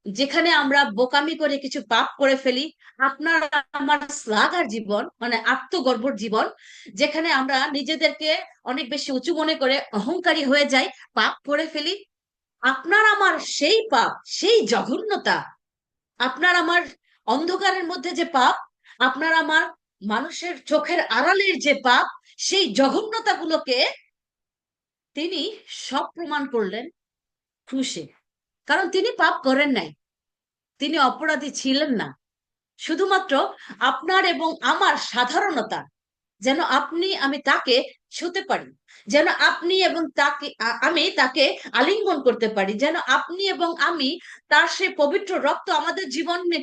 যেখানে আমরা বোকামি করে কিছু পাপ করে ফেলি, আপনার আমার স্লাগার জীবন, মানে আত্মগর্ভর জীবন, যেখানে আমরা নিজেদেরকে অনেক বেশি উঁচু মনে করে অহংকারী হয়ে যাই, পাপ করে ফেলি। আপনার আমার সেই পাপ, সেই জঘন্যতা, আপনার আমার অন্ধকারের মধ্যে যে পাপ, আপনার আমার মানুষের চোখের আড়ালের যে পাপ, সেই জঘন্যতাগুলোকে তিনি সব প্রমাণ করলেন ক্রুশে। কারণ তিনি পাপ করেন নাই, তিনি অপরাধী ছিলেন না। শুধুমাত্র আপনার এবং আমার সাধারণতা, যেন আপনি আমি তাকে ছুঁতে পারি, যেন আপনি এবং তাকে আমি তাকে আলিঙ্গন করতে পারি, যেন আপনি এবং আমি তার সেই পবিত্র রক্ত আমাদের জীবনে,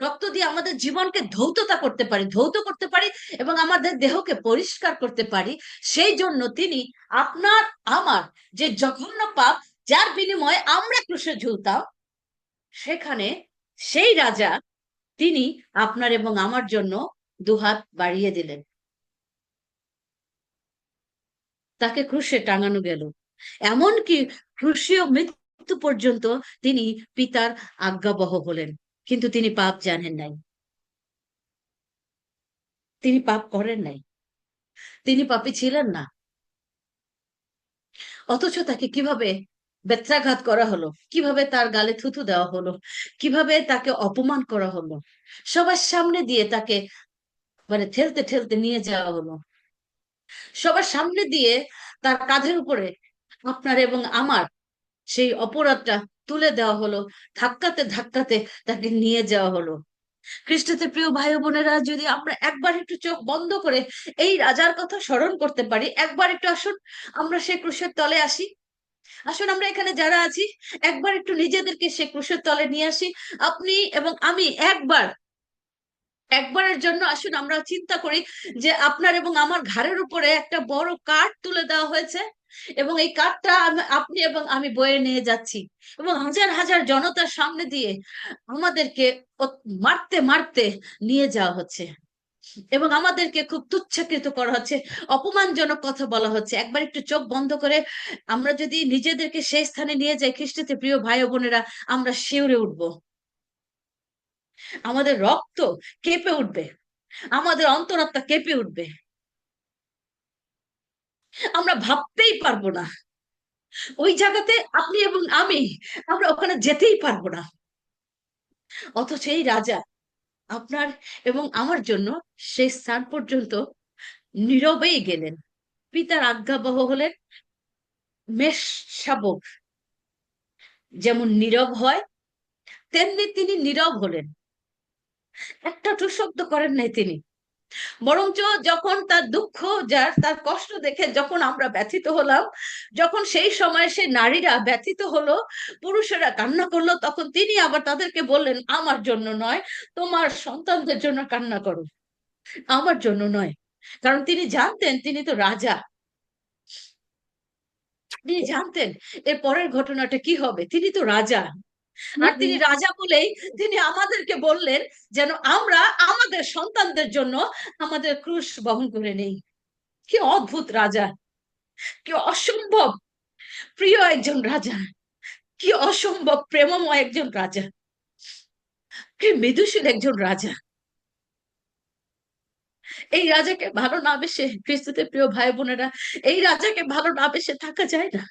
রক্ত দিয়ে আমাদের জীবনকে ধৌত করতে পারি এবং আমাদের দেহকে পরিষ্কার করতে পারি। সেই জন্য তিনি আপনার আমার যে জঘন্য পাপ, যার বিনিময়ে আমরা ক্রুশে ঝুলতাম, সেখানে সেই রাজা তিনি আপনার এবং আমার জন্য দুহাত বাড়িয়ে দিলেন, তাকে ক্রুশে টাঙানো গেল। এমনকি ক্রুশীয় পর্যন্ত তিনি পিতার আজ্ঞাবহ হলেন, কিন্তু তিনি পাপ জানেন নাই, তিনি পাপ করেন নাই, তিনি পাপী ছিলেন না। অথচ তাকে কিভাবে বেত্রাঘাত করা হলো, কিভাবে তার গালে থুথু দেওয়া হলো, কিভাবে তাকে অপমান করা হলো, সবার সামনে দিয়ে তাকে মানে ঠেলতে ঠেলতে নিয়ে যাওয়া হলো, সবার সামনে দিয়ে তার কাঁধের উপরে আপনার এবং আমার সেই অপরাধটা তুলে দেওয়া হলো, ধাক্কাতে ধাক্কাতে তাকে নিয়ে যাওয়া হলো। খ্রিস্টতে প্রিয় ভাই বোনেরা, যদি আমরা একবার একটু চোখ বন্ধ করে এই রাজার কথা স্মরণ করতে পারি, একবার একটু আসুন আমরা সেই ক্রুশের তলে আসি। আসুন আমরা এখানে যারা আছি একবার একটু নিজেদেরকে সে ক্রুশের তলে নিয়ে আসি। আপনি এবং আমি একবারের জন্য আসুন আমরা চিন্তা করি যে আপনার এবং আমার ঘাড়ের উপরে একটা বড় কাঠ তুলে দেওয়া হয়েছে, এবং এই কাঠটা আপনি এবং আমি বয়ে নিয়ে যাচ্ছি, এবং হাজার হাজার জনতার সামনে দিয়ে আমাদেরকে মারতে মারতে নিয়ে যাওয়া হচ্ছে, এবং আমাদেরকে খুব তুচ্ছাকৃত করা হচ্ছে, অপমানজনক কথা বলা হচ্ছে। একবার একটু চোখ বন্ধ করে আমরা যদি নিজেদেরকে সেই স্থানে নিয়ে যাই খ্রিস্টতে প্রিয় ভাই ও বোনেরা, আমরা শিউরে উঠবো, আমাদের রক্ত কেঁপে উঠবে, আমাদের অন্তরাত্মা কেঁপে উঠবে, আমরা ভাবতেই পারবো না ওই জায়গাতে আপনি এবং আমি, আমরা ওখানে যেতেই পারবো না। অথচ এই রাজা আপনার এবং আমার জন্য সেই স্থান পর্যন্ত নীরবেই গেলেন, পিতার আজ্ঞাবহ হলেন। মেষ শাবক যেমন নীরব হয়, তেমনি তিনি নীরব হলেন, একটা টু শব্দ করেন নাই তিনি। বরঞ্চ যখন তার দুঃখ, যার তার কষ্ট দেখে যখন আমরা ব্যথিত হলাম, যখন সেই সময় সে নারীরা ব্যথিত হলো, পুরুষেরা কান্না করলো, তখন তিনি আবার তাদেরকে বললেন, আমার জন্য নয়, তোমার সন্তানদের জন্য কান্না করো, আমার জন্য নয়। কারণ তিনি জানতেন তিনি তো রাজা, তিনি জানতেন এর পরের ঘটনাটা কি হবে, তিনি তো রাজা। আর তিনি রাজা বলেই তিনি আমাদেরকে বললেন যেন আমরা আমাদের সন্তানদের জন্য আমাদের ক্রুশ বহন করে নেই। কি অদ্ভুত রাজা, কি অসম্ভব প্রিয় একজন রাজা, কি অসম্ভব প্রেমময় একজন রাজা, কি মৃদুশীল একজন রাজা। এই রাজাকে ভালো না বেসে খ্রিস্টতে প্রিয় ভাই বোনেরা, এই রাজাকে ভালো না বেসে থাকা যায় না।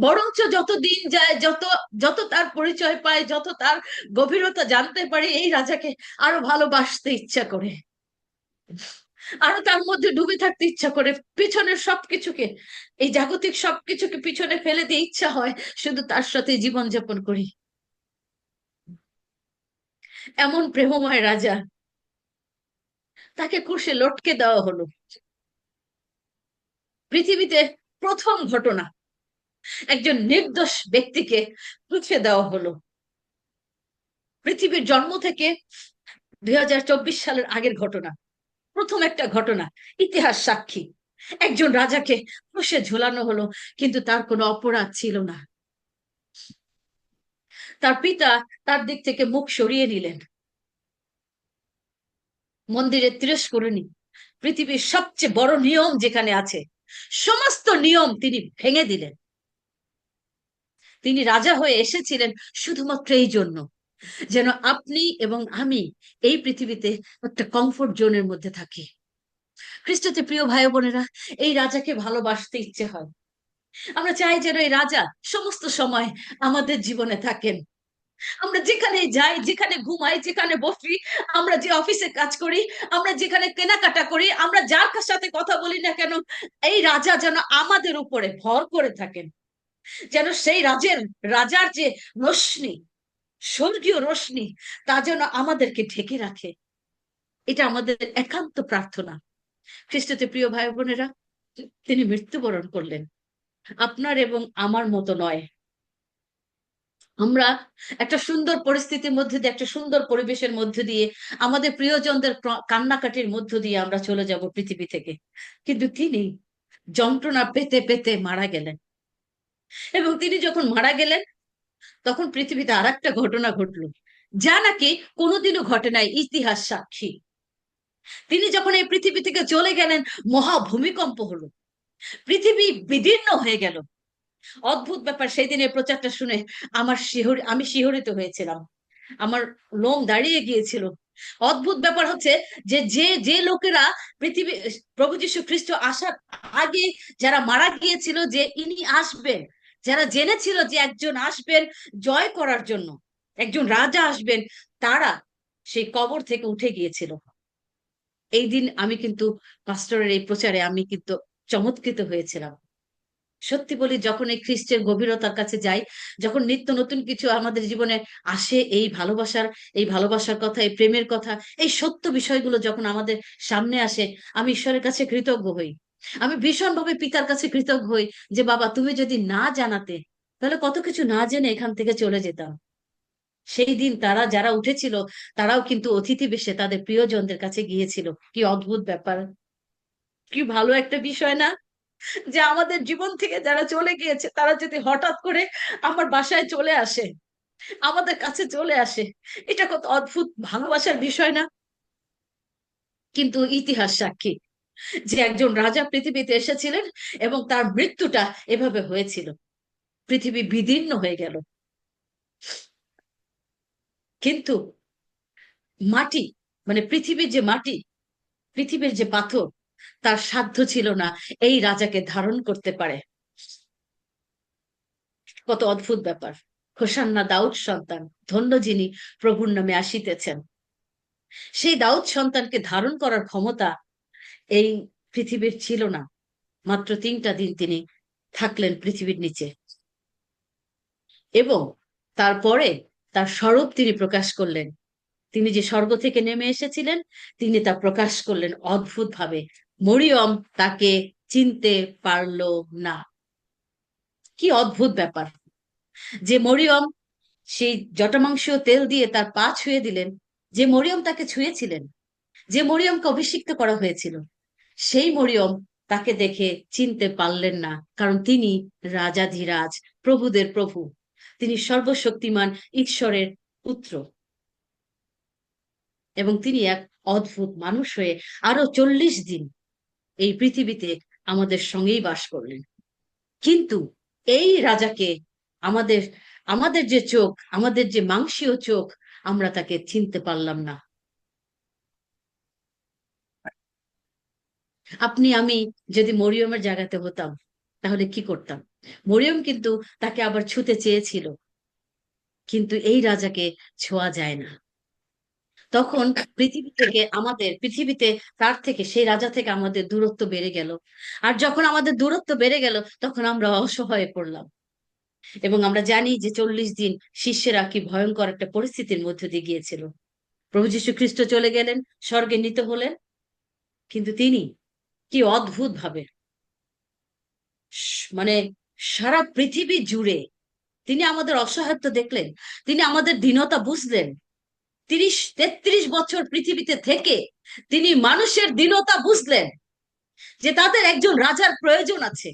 বরঞ্চ যত দিন যায়, যত যত তার পরিচয় পায়, যত তার গভীরতা জানতে পারে, এই রাজাকে আরো ভালোবাসতে ইচ্ছা করে, আরো তার মধ্যে ডুবে থাকতে ইচ্ছা করে, পিছনের সবকিছুকে, এই জাগতিক সবকিছুকে পিছনে ফেলে দিয়ে ইচ্ছা হয় শুধু তার সাথে জীবন যাপন করি। এমন প্রেমময় রাজা, তাকে ক্রুশে লটকে দেওয়া হলো। পৃথিবীতে প্রথম ঘটনা, একজন নির্দোষ ব্যক্তিকে ক্রুশে দেওয়া হলো। পৃথিবীর জন্ম থেকে 2024 সালের আগের ঘটনা, প্রথম একটা ঘটনা, ইতিহাস সাক্ষী। একজন রাজাকে ক্রুশে ঝোলানো হলো, কিন্তু তার কোনো অপরাধ ছিল না। তার পিতা তার দিক থেকে মুখ সরিয়ে নিলেন, মন্দিরের তিরস্করণী, পৃথিবীর সবচেয়ে বড় নিয়ম যেখানে আছে, সমস্ত নিয়ম তিনি ভেঙে দিলেন। তিনি রাজা হয়ে এসেছিলেন শুধুমাত্র এই জন্য, যেন আপনি এবং আমি এই পৃথিবীতে একটা কমফোর্ট জোনের মধ্যে থাকি। খ্রিস্টতে প্রিয় ভাই বোনেরা, এই রাজাকে ভালোবাসতে ইচ্ছে হয়। আমরা চাই যেন এই রাজা সমস্ত সময় আমাদের জীবনে থাকেন। আমরা যেখানে যাই, যেখানে ঘুমাই, যেখানে বসি, আমরা যে অফিসে কাজ করি, আমরা যেখানে কেনাকাটা করি, আমরা যার সাথে কথা বলি না কেন, এই রাজা যেন আমাদের উপরে ভর করে থাকেন, যেন সেই রাজার যে রশ্মি, স্বর্গীয় রশ্মি, তা যেন আমাদেরকে ঢেকে রাখে। এটা আমাদের একান্ত প্রার্থনা। খ্রিস্টতে প্রিয় ভাই বোনেরা, তিনি মৃত্যুবরণ করলেন, আপনার এবং আমার মতো নয়। আমরা একটা সুন্দর পরিস্থিতির মধ্যে দিয়ে, একটা সুন্দর পরিবেশের মধ্যে দিয়ে, আমাদের প্রিয়জনদের কান্নাকাটির মধ্য দিয়ে আমরা চলে যাব পৃথিবী থেকে, কিন্তু তিনি যন্ত্রণা পেতে পেতে মারা গেলেন। এবং তিনি যখন মারা গেলেন, তখন পৃথিবীতে আর একটা ঘটনা ঘটলো, যা নাকি কোনোদিনও ঘটে নাই, ইতিহাস সাক্ষী। তিনি যখন এই পৃথিবী থেকে চলে গেলেন, মহা ভূমিকম্প হলো, পৃথিবী বিদীর্ণ হয়ে গেল, অদ্ভুত ব্যাপার, সেই দিনের প্রচারটা শুনে আমি শিহরিত হয়েছিলাম, আমার লোম দাঁড়িয়ে গিয়েছিল। অদ্ভুত ব্যাপার হচ্ছে যে যে যে লোকেরা পৃথিবী প্রভু যীশু খ্রিস্ট আসার আগে যারা মারা গিয়েছিল যে ইনি আসবেন, যারা জেনেছিল যে একজন আসবেন জয় করার জন্য, একজন রাজা আসবেন, তারা সেই কবর থেকে উঠে গিয়েছিল। এই দিন আমি কিন্তু পাস্টরের এই প্রচারে আমি কিন্তু চমৎকৃত হয়েছিলাম। সত্যি বলি, যখন এই খ্রিস্টের গভীরতার কাছে যাই, যখন নিত্য নতুন কিছু আমাদের জীবনে আসে, এই ভালোবাসার কথা, এই প্রেমের কথা, এই সত্য বিষয়গুলো যখন আমাদের সামনে আসে, আমি ঈশ্বরের কাছে কৃতজ্ঞ হই। আমি ভীষণভাবে পিতার কাছে কৃতজ্ঞ হই যে বাবা, তুমি যদি না জানাতে, তাহলে কত কিছু না জেনে এখান থেকে চলে যেতাম। সেই দিন তারা যারা উঠেছিল, তারাও কিন্তু অতিথি বেশে তাদের প্রিয়জনদের কাছে গিয়েছিল। কি অদ্ভুত ব্যাপার, কি ভালো একটা বিষয় না, যে আমাদের জীবন থেকে যারা চলে গিয়েছে তারা যদি হঠাৎ করে আমার বাসায় চলে আসে, আমাদের কাছে চলে আসে, এটা কত অদ্ভুত ভালোবাসার বিষয় না? কিন্তু ইতিহাস সাক্ষী যে একজন রাজা পৃথিবীতে এসেছিলেন এবং তার মৃত্যুটা এভাবে হয়েছিল, পৃথিবী বিদীর্ণ হয়ে গেল। কিন্তু মাটি, মানে পৃথিবীর যে মাটি, পৃথিবীর যে পাথর, তার সাধ্য ছিল না এই রাজাকে ধারণ করতে পারে। কত অদ্ভুত ব্যাপার! হোসান্না, দাউদ সন্তান, ধন্য যিনি প্রভুর নামে আসিতেছেন। সেই দাউদ সন্তানকে ধারণ করার ক্ষমতা এই পৃথিবীর ছিল না। মাত্র 3টা দিন তিনি থাকলেন পৃথিবীর নিচে, এবং তারপরে তার স্বরূপ তিনি প্রকাশ করলেন। তিনি যে স্বর্গ থেকে নেমে এসেছিলেন, তিনি তা প্রকাশ করলেন অদ্ভুত ভাবে। মরিয়ম তাকে চিনতে পারল না। কি অদ্ভুত ব্যাপার, যে মরিয়ম সেই জটামাংসীয় তেল দিয়ে তার পা ছুঁয়ে দিলেন, যে মরিয়ম তাকে ছুঁয়েছিলেন, যে মরিয়মকে অভিষিক্ত করা হয়েছিল, সেই মরিয়ম তাকে দেখে চিনতে পারলেন না, কারণ তিনি রাজাধিরাজ, প্রভুদের প্রভু, তিনি সর্বশক্তিমান ঈশ্বরের পুত্র, এবং তিনি এক অদ্ভুত মানুষ হয়ে আরো 40 দিন এই পৃথিবীতে আমাদের সঙ্গেই বাস করলেন। কিন্তু এই রাজাকে আমাদের আমাদের যে চোখ, আমাদের যে মাংসীয় চোখ, আমরা তাকে চিনতে পারলাম না। আপনি আমি যদি মরিয়মের জায়গাতে হতাম, তাহলে কি করতাম? মরিয়ম কিন্তু তাকে আবার ছুঁতে চেয়েছিল, কিন্তু এই রাজাকে ছোঁয়া যায় না। তখন পৃথিবীতে তার থেকে, সেই রাজা থেকে আমাদের দূরত্ব বেড়ে গেল। আর যখন আমাদের দূরত্ব বেড়ে গেল, তখন আমরা অসহায় পড়লাম। এবং আমরা জানি যে 40 দিন শিষ্যেরা কি ভয়ঙ্কর একটা পরিস্থিতির মধ্যে দিয়ে গিয়েছিল। প্রভু যীশু খ্রিস্ট চলে গেলেন, স্বর্গে নিত হলেন, কিন্তু তিনি কি অদ্ভুত ভাবে মানে সারা পৃথিবী জুড়ে তিনি আমাদের অসহায়ত্ব দেখলেন, তিনি আমাদের দীনতা বুঝলেন। 30-33 বছর পৃথিবীতে থেকে তিনি মানুষের দীনতা বুঝলেন, যে তাদের একজন রাজার প্রয়োজন আছে,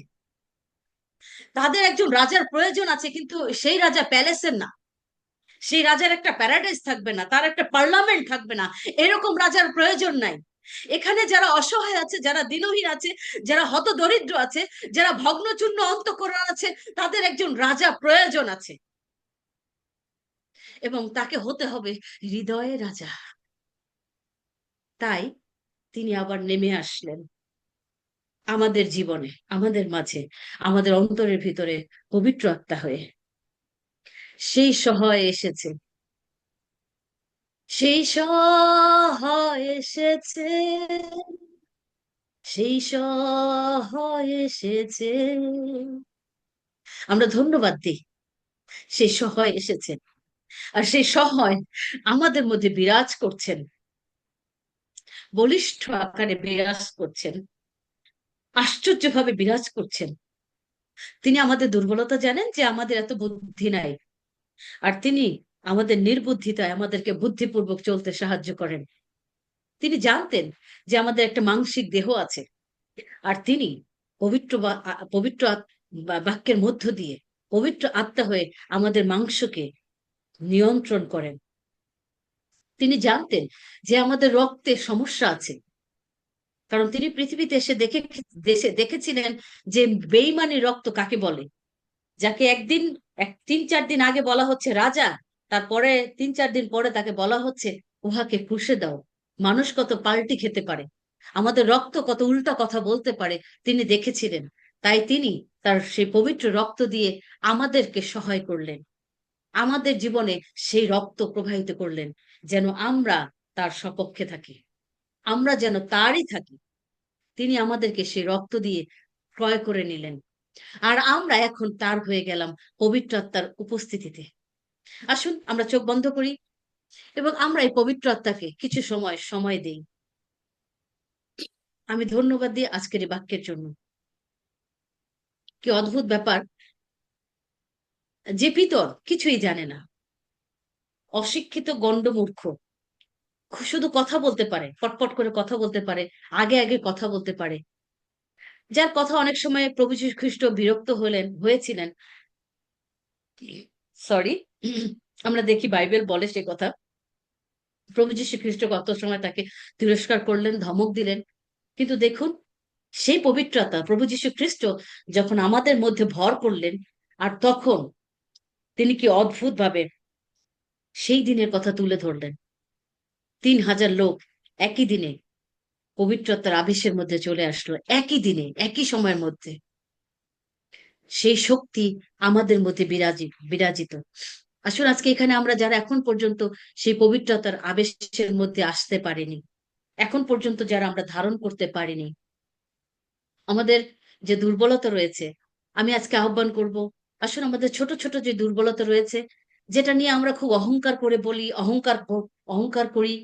তাদের একজন রাজার প্রয়োজন আছে, কিন্তু সেই রাজা প্যালেসের না, সেই রাজার একটা প্যারাডাইস থাকবে না, তার একটা পার্লামেন্ট থাকবে না, এরকম রাজার প্রয়োজন নাই। এখানে যারা অসহায় আছে, যারা দিনহীন আছে, যারা হতদরিদ্র আছে, যারা ভগ্নচূর্ণ অন্তঃকরণ আছে, তাদের একজন রাজা প্রয়োজন আছে, এবং তাকে হতে হবে হৃদয়ে রাজা। তাই তিনি আবার নেমে আসলেন আমাদের জীবনে, আমাদের মাঝে, আমাদের অন্তরের ভিতরে পবিত্র আত্মা হয়ে। সেই সহায় এসেছে, সেই সহায় এসেছে, সেই সহায় এসেছে। আমরা ধন্যবাদ দিই, সেই সহায় এসেছেন, আর সেই সহায় আমাদের মধ্যে বিরাজ করছেন, বলিষ্ঠ আকারে বিরাজ করছেন, আশ্চর্যভাবে বিরাজ করছেন। তিনি আমাদের দুর্বলতা জানেন, যে আমাদের এত বুদ্ধি নাই, আর তিনি আমাদের নির্বুদ্ধিতায় আমাদেরকে বুদ্ধিপূর্বক চলতে সাহায্য করেন। তিনি জানতেন যে আমাদের একটা মানসিক দেহ আছে, আর তিনি পবিত্র বাক্যের মধ্য দিয়ে পবিত্র আত্মা হয়ে আমাদের মাংসকে নিয়ন্ত্রণ করেন। তিনি জানতেন যে আমাদের রক্তে সমস্যা আছে, কারণ তিনি পৃথিবীতে এসে দেখেছিলেন যে বেইমানি রক্ত কাকে বলে। যাকে একদিন 3-4 দিন আগে বলা হচ্ছে রাজা, তারপরে 3-4 দিন পরে তাকে বলা হচ্ছে উহাকে পুষে দাও। মানুষ কত পাল্টি খেতে পারে, আমাদের রক্ত কত উল্টা কথা বলতে পারে তিনি দেখেছিলেন। তাই তিনি তার সেই পবিত্র রক্ত দিয়ে আমাদেরকে সহায় করলেন, আমাদের জীবনে সেই রক্ত প্রবাহিত করলেন, যেন আমরা তার সপক্ষে থাকি, আমরা যেন তারই থাকি। তিনি আমাদেরকে সেই রক্ত দিয়ে ক্রয় করে নিলেন, আর আমরা এখন তার হয়ে গেলাম পবিত্র আত্মার উপস্থিতিতে। আসুন আমরা চোখ বন্ধ করি এবং আমরা এই পবিত্র আত্মাকে কিছু সময় সময় দেই। আমি ধন্যবাদ দিই আজকের এই বাক্যের জন্য। কি অদ্ভুত ব্যাপার, যে পিতর কিছুই জানে না, অশিক্ষিত গণ্ডমূর্খ, শুধু কথা বলতে পারে, পটপট করে কথা বলতে পারে, আগে আগে কথা বলতে পারে, যার কথা অনেক সময় প্রভু যীশু খ্রিস্ট বিরক্ত হয়েছিলেন। সরি, আমরা দেখি বাইবেল বলে সে কথা, প্রভু যীশু খ্রিস্ট কত সময় তাকে তিরস্কার করলেন, ধমক দিলেন। কিন্তু দেখুন, সেই পবিত্রতা প্রভু যীশু খ্রিস্ট যখন আমাদের মধ্যে ভর করলেন, আর তখন তিনি কি অদ্ভুত ভাবে সেই দিনের কথা তুলে ধরলেন। 3,000 লোক একই দিনে পবিত্রতার আবেশের মধ্যে চলে আসলো, একই দিনে একই সময়ের মধ্যে। সেই শক্তি আমাদের মধ্যে বিরাজিত। আসলে আজকে এখানে আমরা যারা এখন পর্যন্ত সেই পবিত্রতার আবেশের মধ্যে আসতে পারিনি, এখন পর্যন্ত যারা আমরা ধারণ করতে পারিনি, আমাদের যে দুর্বলতা রয়েছে, আমি আজকে আহ্বান করব, আসলে আমাদের ছোট ছোট যে দুর্বলতা রয়েছে, যেটা নিয়ে আমরা খুব অহংকার করে বলি, অহংকার করি,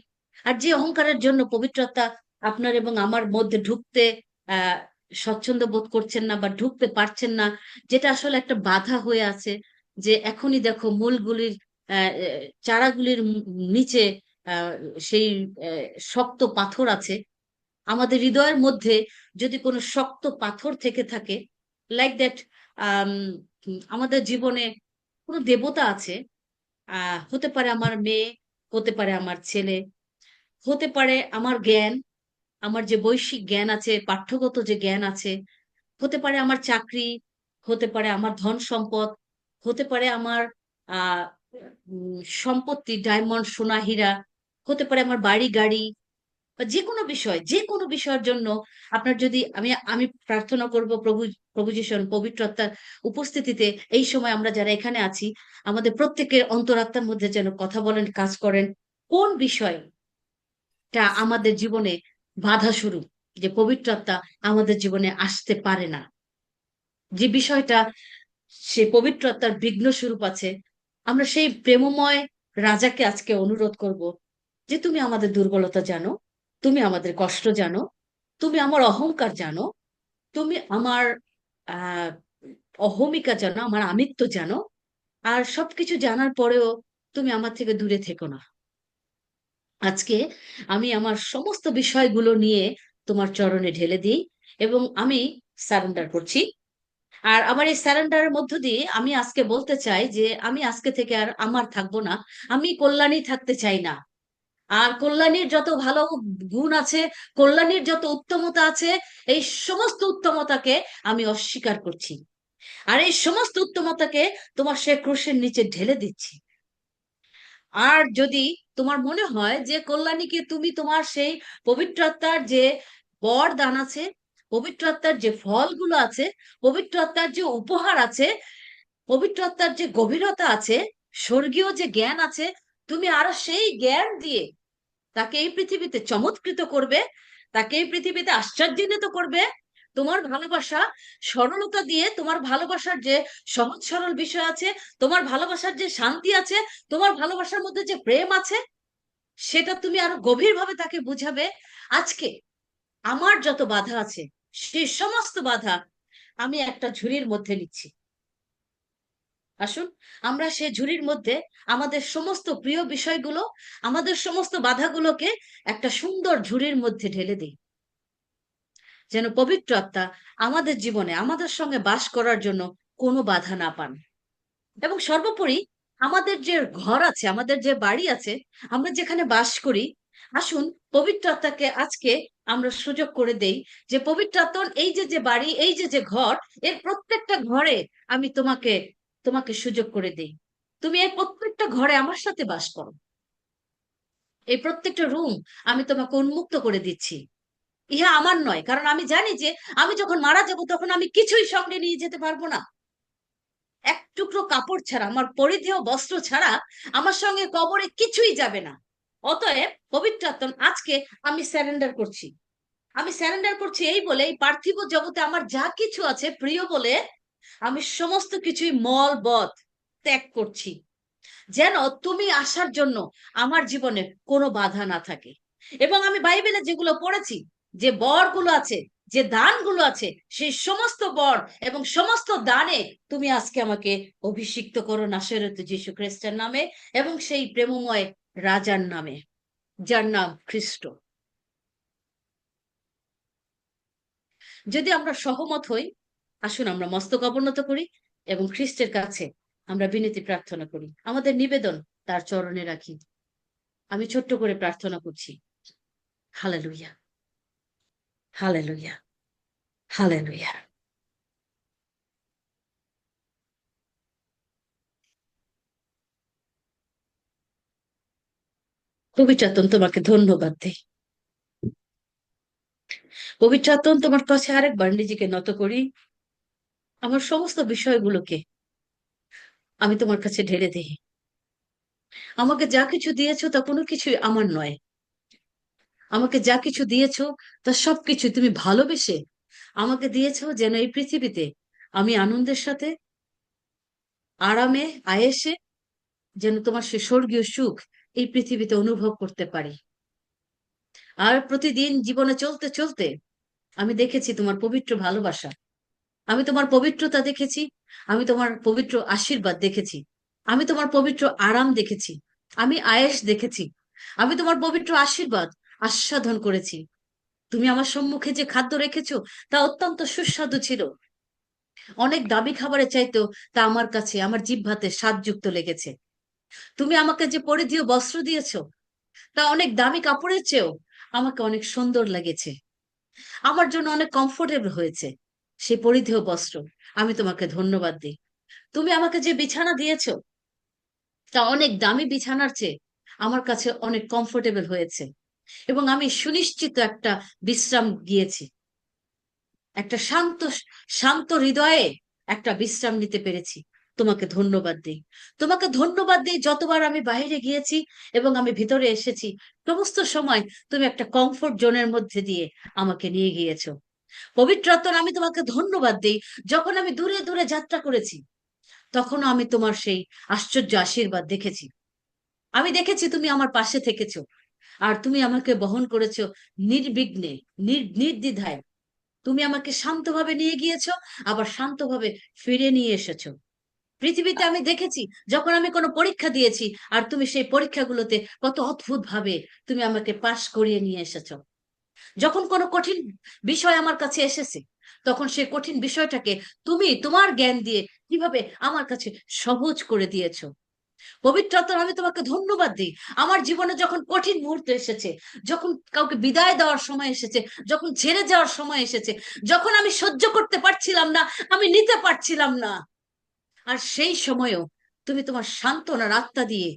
আর যে অহংকারের জন্য পবিত্রতা আপনার এবং আমার মধ্যে ঢুকতে আহ স্বচ্ছন্দ বোধ করছেন না বা ঢুকতে পারছেন না, যেটা আসলে একটা বাধা হয়ে আছে, যে এখনই দেখো মূলগুলির চারাগুলির নিচে আহ সেই শক্ত পাথর আছে। আমাদের হৃদয়ের মধ্যে যদি কোনো শক্ত পাথর থেকে থাকে, লাইক দ্যাট, আমাদের জীবনে কোনো দেবতা আছে, হতে পারে আমার মেয়ে, হতে পারে আমার ছেলে, হতে পারে আমার জ্ঞান, আমার যে বৈশ্বিক জ্ঞান আছে, পাঠ্যগত যে জ্ঞান আছে, হতে পারে আমার চাকরি, হতে পারে আমার ধন সম্পদ, হতে পারে আমার আহ সম্পত্তি, ডায়মন্ড, সোনা, হীরা, হতে পারে আমার বাড়ি গাড়ি, বা যে কোনো বিষয়ের জন্য আপনার যদি, আমি আমি প্রার্থনা করব প্রভু যিশুর পবিত্র আত্মার উপস্থিতিতে এই সময় আমরা যারা এখানে আছি, আমাদের প্রত্যেকের অন্তরাত্মার মধ্যে যেন কথা বলেন, কাজ করেন। কোন বিষয়টা আমাদের জীবনে বাধা স্বরূপ, যে পবিত্র আত্মা আমাদের জীবনে আসতে পারে না, যে বিষয়টা সে পবিত্র আত্মার বিঘ্ন স্বরূপ আছে, আমরা সেই প্রেমময় রাজাকে আজকে অনুরোধ করব যে তুমি আমাদের দুর্বলতা জানো, তুমি আমাদের কষ্ট জানো, তুমি আমার অহংকার জানো, তুমি আমার আহ অহমিকা জানো, আমার আমিত্ব জানো, আর সবকিছু জানার পরেও তুমি আমার থেকে দূরে থেকো না। আজকে আমি আমার সমস্ত বিষয়গুলো নিয়ে তোমার চরণে ঢেলে দিই এবং আমি সারেন্ডার করছি। আর আমার এই স্যারেন্ডারের মধ্য দিয়ে আমি আজকে বলতে চাই যে আমি আজকে থেকে আর আমার থাকবো না, আমি কল্যাণী থাকতে চাই না। আর কল্যাণীর যত ভালো গুণ আছে, কল্যাণীর যত উত্তমতা আছে, এই সমস্ত উত্তমতাকে আমি অস্বীকার করছি, আর এই সমস্ত উত্তমতাকে তোমার সে ক্রুশের নিচে ঢেলে দিচ্ছি। আর যদি তোমার মনে হয় যে কল্যাণীকে তুমি তোমার সেই পবিত্র আত্মার যে বর দান আছে, পবিত্র আত্মার যে ফলগুলো আছে, পবিত্র আত্মার যে উপহার আছে, পবিত্র আত্মার যে গভীরতা আছে, স্বর্গীয় যে জ্ঞান আছে, তুমি আরো সেই জ্ঞান দিয়ে তাকে এই পৃথিবীতে চমৎকৃত করবে, তাকে এই পৃথিবীতে আশ্চর্যান্বিত করবে। তোমার ভালোবাসা সরলতা দিয়ে, তোমার ভালোবাসার যে সহজ সরল বিষয় আছে, তোমার ভালোবাসার যে শান্তি আছে, তোমার ভালোবাসার মধ্যে যে প্রেম আছে, সেটা তুমি আরো গভীরভাবে তাকে বুঝাবে। আজকে আমার যত বাধা আছে, সেই সমস্ত বাধা আমি একটা ঝুড়ির মধ্যে নিচ্ছি। আসুন আমরা সে ঝুড়ির মধ্যে আমাদের সমস্ত প্রিয় বিষয়গুলো, আমাদের সমস্ত বাধাগুলোকে একটা সুন্দর ঝুড়ির মধ্যে ঢেলে দিই, যেন পবিত্র আত্মা আমাদের জীবনে আমাদের সঙ্গে বাস করার জন্য কোনো বাধা না পান। এবং সর্বোপরি আমাদের যে ঘর আছে, আমাদের যে বাড়ি আছে, আমরা যেখানে বাস করি, আসুন পবিত্র আত্মাকে আজকে আমরা সুযোগ করে দেই, যে পবিত্র আত্মা এই যে যে বাড়ি, এই যে যে ঘর, এর প্রত্যেকটা ঘরে আমি তোমাকে তোমাকে সুযোগ করে দেই। তুমি এই প্রত্যেকটা ঘরে আমার সাথে বাস করো। এই প্রত্যেকটা রুম আমি তোমাকে উন্মুক্ত করে দিচ্ছি। ইহা আমার নয়, কারণ আমি জানি যে আমি যখন মারা যাব তখন আমি কিছুই সঙ্গে নিয়ে যেতে পারবো না। এক টুকরো কাপড় ছাড়া, আমার পরিধেয় বস্ত্র ছাড়া আমার সঙ্গে কবরে কিছুই যাবে না। অতএব পবিত্র আত্মা আজকে আমি স্যারেন্ডার করছি। আমি স্যারেন্ডার করছি এই বলে, এই পার্থিব জগতে আমার যা কিছু আছে প্রিয় বলে আমি সমস্ত কিছুই মল বদ ত্যাগ করছি, যেন তুমি আসার জন্য আমার জীবনে কোনো বাধা না থাকে। এবং আমি বাইবেলে যেগুলো পড়েছি, যে বরগুলো আছে, যে দানগুলো আছে, সেই সমস্ত বর এবং সমস্ত দানে তুমি আজকে আমাকে অভিষিক্ত করো নাসরত যীশু খ্রিস্টের নামে, এবং সেই প্রেমময় রাজার নামে, যার নাম খ্রিস্ট। যদি আমরা সহমত হই, আসুন আমরা মস্তক অবনত করি এবং খ্রিস্টের কাছে আমরা বিনতি প্রার্থনা করি, আমাদের নিবেদন তার চরণে রাখি। আমি ছোট্ট করে প্রার্থনা করছি। Hallelujah, hallelujah, hallelujah. পবিত্রাতন তোমাকে ধন্যবাদ দেই। পবিত্রাতন তোমার কাছে আরেকবার নিজেকে নত করি। আমার সমস্ত বিষয়গুলোকে আমি তোমার কাছে ঢেলে দিই। আমাকে যা কিছু দিয়েছো তা কোনো কিছুই আমার নয়। আমাকে যা কিছু দিয়েছো তা সবকিছু তুমি ভালোবেসে আমাকে দিয়েছো, যেন এই পৃথিবীতে আমি আনন্দের সাথে, আরামে, আয়েসে, যেন তোমার সে স্বর্গীয় সুখ এই পৃথিবীতে অনুভব করতে পারি। আর প্রতিদিন জীবনে চলতে চলতে আমি দেখেছি তোমার পবিত্র ভালোবাসা, আমি তোমার পবিত্রতা দেখেছি, আমি তোমার পবিত্র আশীর্বাদ দেখেছি, আমি তোমার পবিত্র আরাম দেখেছি, আমি আয়েশ দেখেছি, আমি তোমার পবিত্র আশীর্বাদ আস্বাদন করেছি। তুমি আমার সম্মুখে যে খাদ্য রেখেছো তা অত্যন্ত সুস্বাদু ছিল। অনেক দামি খাবারের চাইতেও তা আমার কাছে, আমার জিহ্বাতে স্বাদযুক্ত লেগেছে। তুমি আমাকে যে পরিধেয় বস্ত্র দিয়েছো তা অনেক দামি কাপড়ের চেয়েও আমাকে অনেক সুন্দর লেগেছে, আমার জন্য অনেক কমফোর্টেবল হয়েছে সেই পরিধেয় বস্ত্র। আমি তোমাকে ধন্যবাদ দিই। তুমি আমাকে যে বিছানা দিয়েছো তা অনেক দামি বিছানার চেয়ে আমার কাছে অনেক কমফোর্টেবল হয়েছে, এবং আমি সুনিশ্চিত একটা বিশ্রাম গিয়েছি, একটা শান্ত শান্ত হৃদয়ে একটা বিশ্রাম নিতে পেরেছি। তোমাকে ধন্যবাদ দিই। তোমাকে ধন্যবাদ দিই, যতবার আমি বাইরে গিয়েছি এবং আমি ভিতরে এসেছি, সমস্ত সময় তুমি একটা কমফোর্ট জোনের মধ্যে দিয়ে আমাকে নিয়ে গিয়েছো। পবিত্র আত্মা, আমি তোমাকে ধন্যবাদ দিই, যখন আমি দূরে দূরে যাত্রা করেছি তখনও আমি তোমার সেই আশ্চর্য আশীর্বাদ দেখেছি। আমি দেখেছি তুমি আমার পাশে থেকেছো, আর তুমি আমাকে বহন করেছো নির্বিঘ্নে, নির্দ্বিধায়। তুমি আমাকে শান্তভাবে নিয়ে গিয়েছো, আবার শান্তভাবে ফিরে নিয়ে এসেছো। পৃথিবীতে আমি দেখেছি যখন আমি কোনো পরীক্ষা দিয়েছি, আর তুমি সেই পরীক্ষাগুলোতে কত অদ্ভুত ভাবে তুমি আমাকে পাশ করিয়ে নিয়ে এসেছো। যখন কোনো কঠিন বিষয় আমার কাছে এসেছে, তখন সেই কঠিন বিষয়টাকে তুমি তোমার জ্ঞান দিয়ে কিভাবে আমার কাছে সহজ করে দিয়েছো। পবিত্র আত্মা, আমি তোমাকে ধন্যবাদ দিই। আমার জীবনে যখন কঠিন মুহূর্ত এসেছে, যখন কাউকে বিদায় দেওয়ার সময় এসেছে, যখন ছেড়ে যাওয়ার সময় এসেছে, যখন আমি সহ্য করতে পারছিলাম না, আমি নিতে পারছিলাম না, আর সেই সময়ও তুমি তোমার সান্ত্বনার আত্মা দিয়ে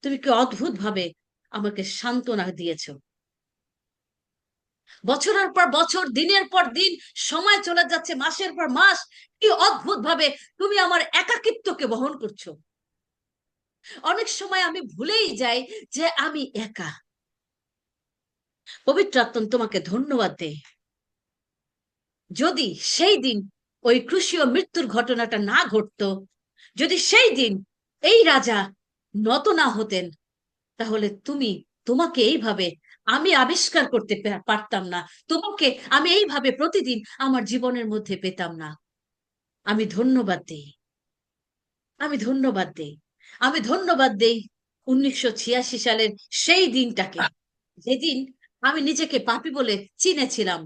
তুমি কি অদ্ভুত ভাবে আমাকে সান্ত্বনা দিয়েছো। বছরের পর বছর, দিনের পর দিন সময় চলে যাচ্ছে, মাসের পর মাস, কি অদ্ভুত ভাবে তুমি আমার একাকিত্বকে বহন করছো। অনেক সময় আমি ভুলেই যাই যে আমি একা। পবিত্র আত্মা, তোমাকে ধন্যবাদ দেই। যদি সেই দিন ওই ক্রুশীয় মৃত্যুর ঘটনাটা না ঘটতো, যদি সেই দিন এই রাজা নত না হতেন, তাহলে তোমাকে এইভাবে আমি আবিষ্কার করতে পারতাম না, তোমাকে আমি এইভাবে প্রতিদিন আমার জীবনের মধ্যে পেতাম না। আমি ধন্যবাদ দেই, আমি ধন্যবাদ দেই, আমি ধন্যবাদ দেই 1986 সালের সেই দিনটাকে, যেদিন আমি নিজেকে পাপী বলে চিনেছিলাম।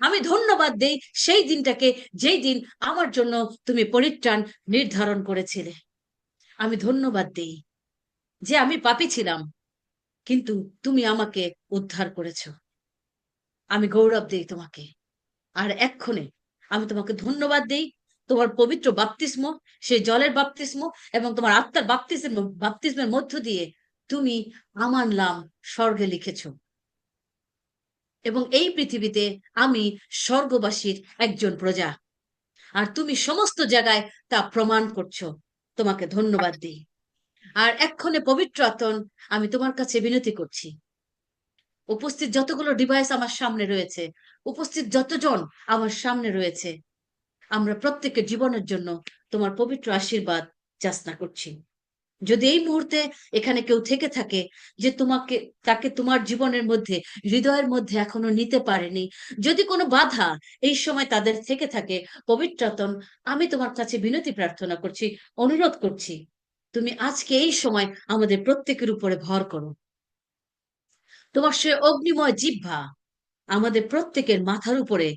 আমি ধন্যবাদ দেই সেই দিনটাকে, যেই দিন আমার জন্য তুমি পরিত্রাণ নির্ধারণ করেছিলে। আমি ধন্যবাদ দেই যে আমি পাপী ছিলাম, কিন্তু তুমি আমাকে উদ্ধার করেছো। আমি গৌরব দেই তোমাকে। আর এক্ষণে আমি তোমাকে ধন্যবাদ দেই। তোমার পবিত্র বাপ্তিস্ম, সেই জলের বাপ্তিস্ম এবং তোমার আত্মার বাপ্তিস্মের মধ্য দিয়ে তুমি আমার নাম স্বর্গে লিখেছো, এবং এই পৃথিবীতে আমি স্বর্গবাসীর একজন প্রজা। আর তুমি সমস্ত জায়গায় তা প্রমাণ করছো। তোমাকে ধন্যবাদ দিই। আর এক্ষণে পবিত্র আত্মন, আমি তোমার কাছে বিনতি করছি, উপস্থিত যতগুলো ডিভাইস আমার সামনে রয়েছে, উপস্থিত যতজন আমার সামনে রয়েছে, আমরা প্রত্যেকের জীবনের জন্য তোমার পবিত্র আশীর্বাদ যাচনা করছি। যদি এই মুহূর্তে এখানে কেউ থেকে থাকে যে তাকে তোমার জীবনের মধ্যে, হৃদয়ের মধ্যে এখনো নিতে পারেনি, যদি কোনো বাধা এই সময় তাদের থেকে থাকে, পবিত্রতন, আমি তোমার কাছে বিনতি প্রার্থনা করছি, অনুরোধ করছি, তুমি আজকে এই সময় আমাদের প্রত্যেকের উপরে ভর করো। তোমার সে অগ্নিময় জিহ্বা আমাদের প্রত্যেকের মাথার উপরে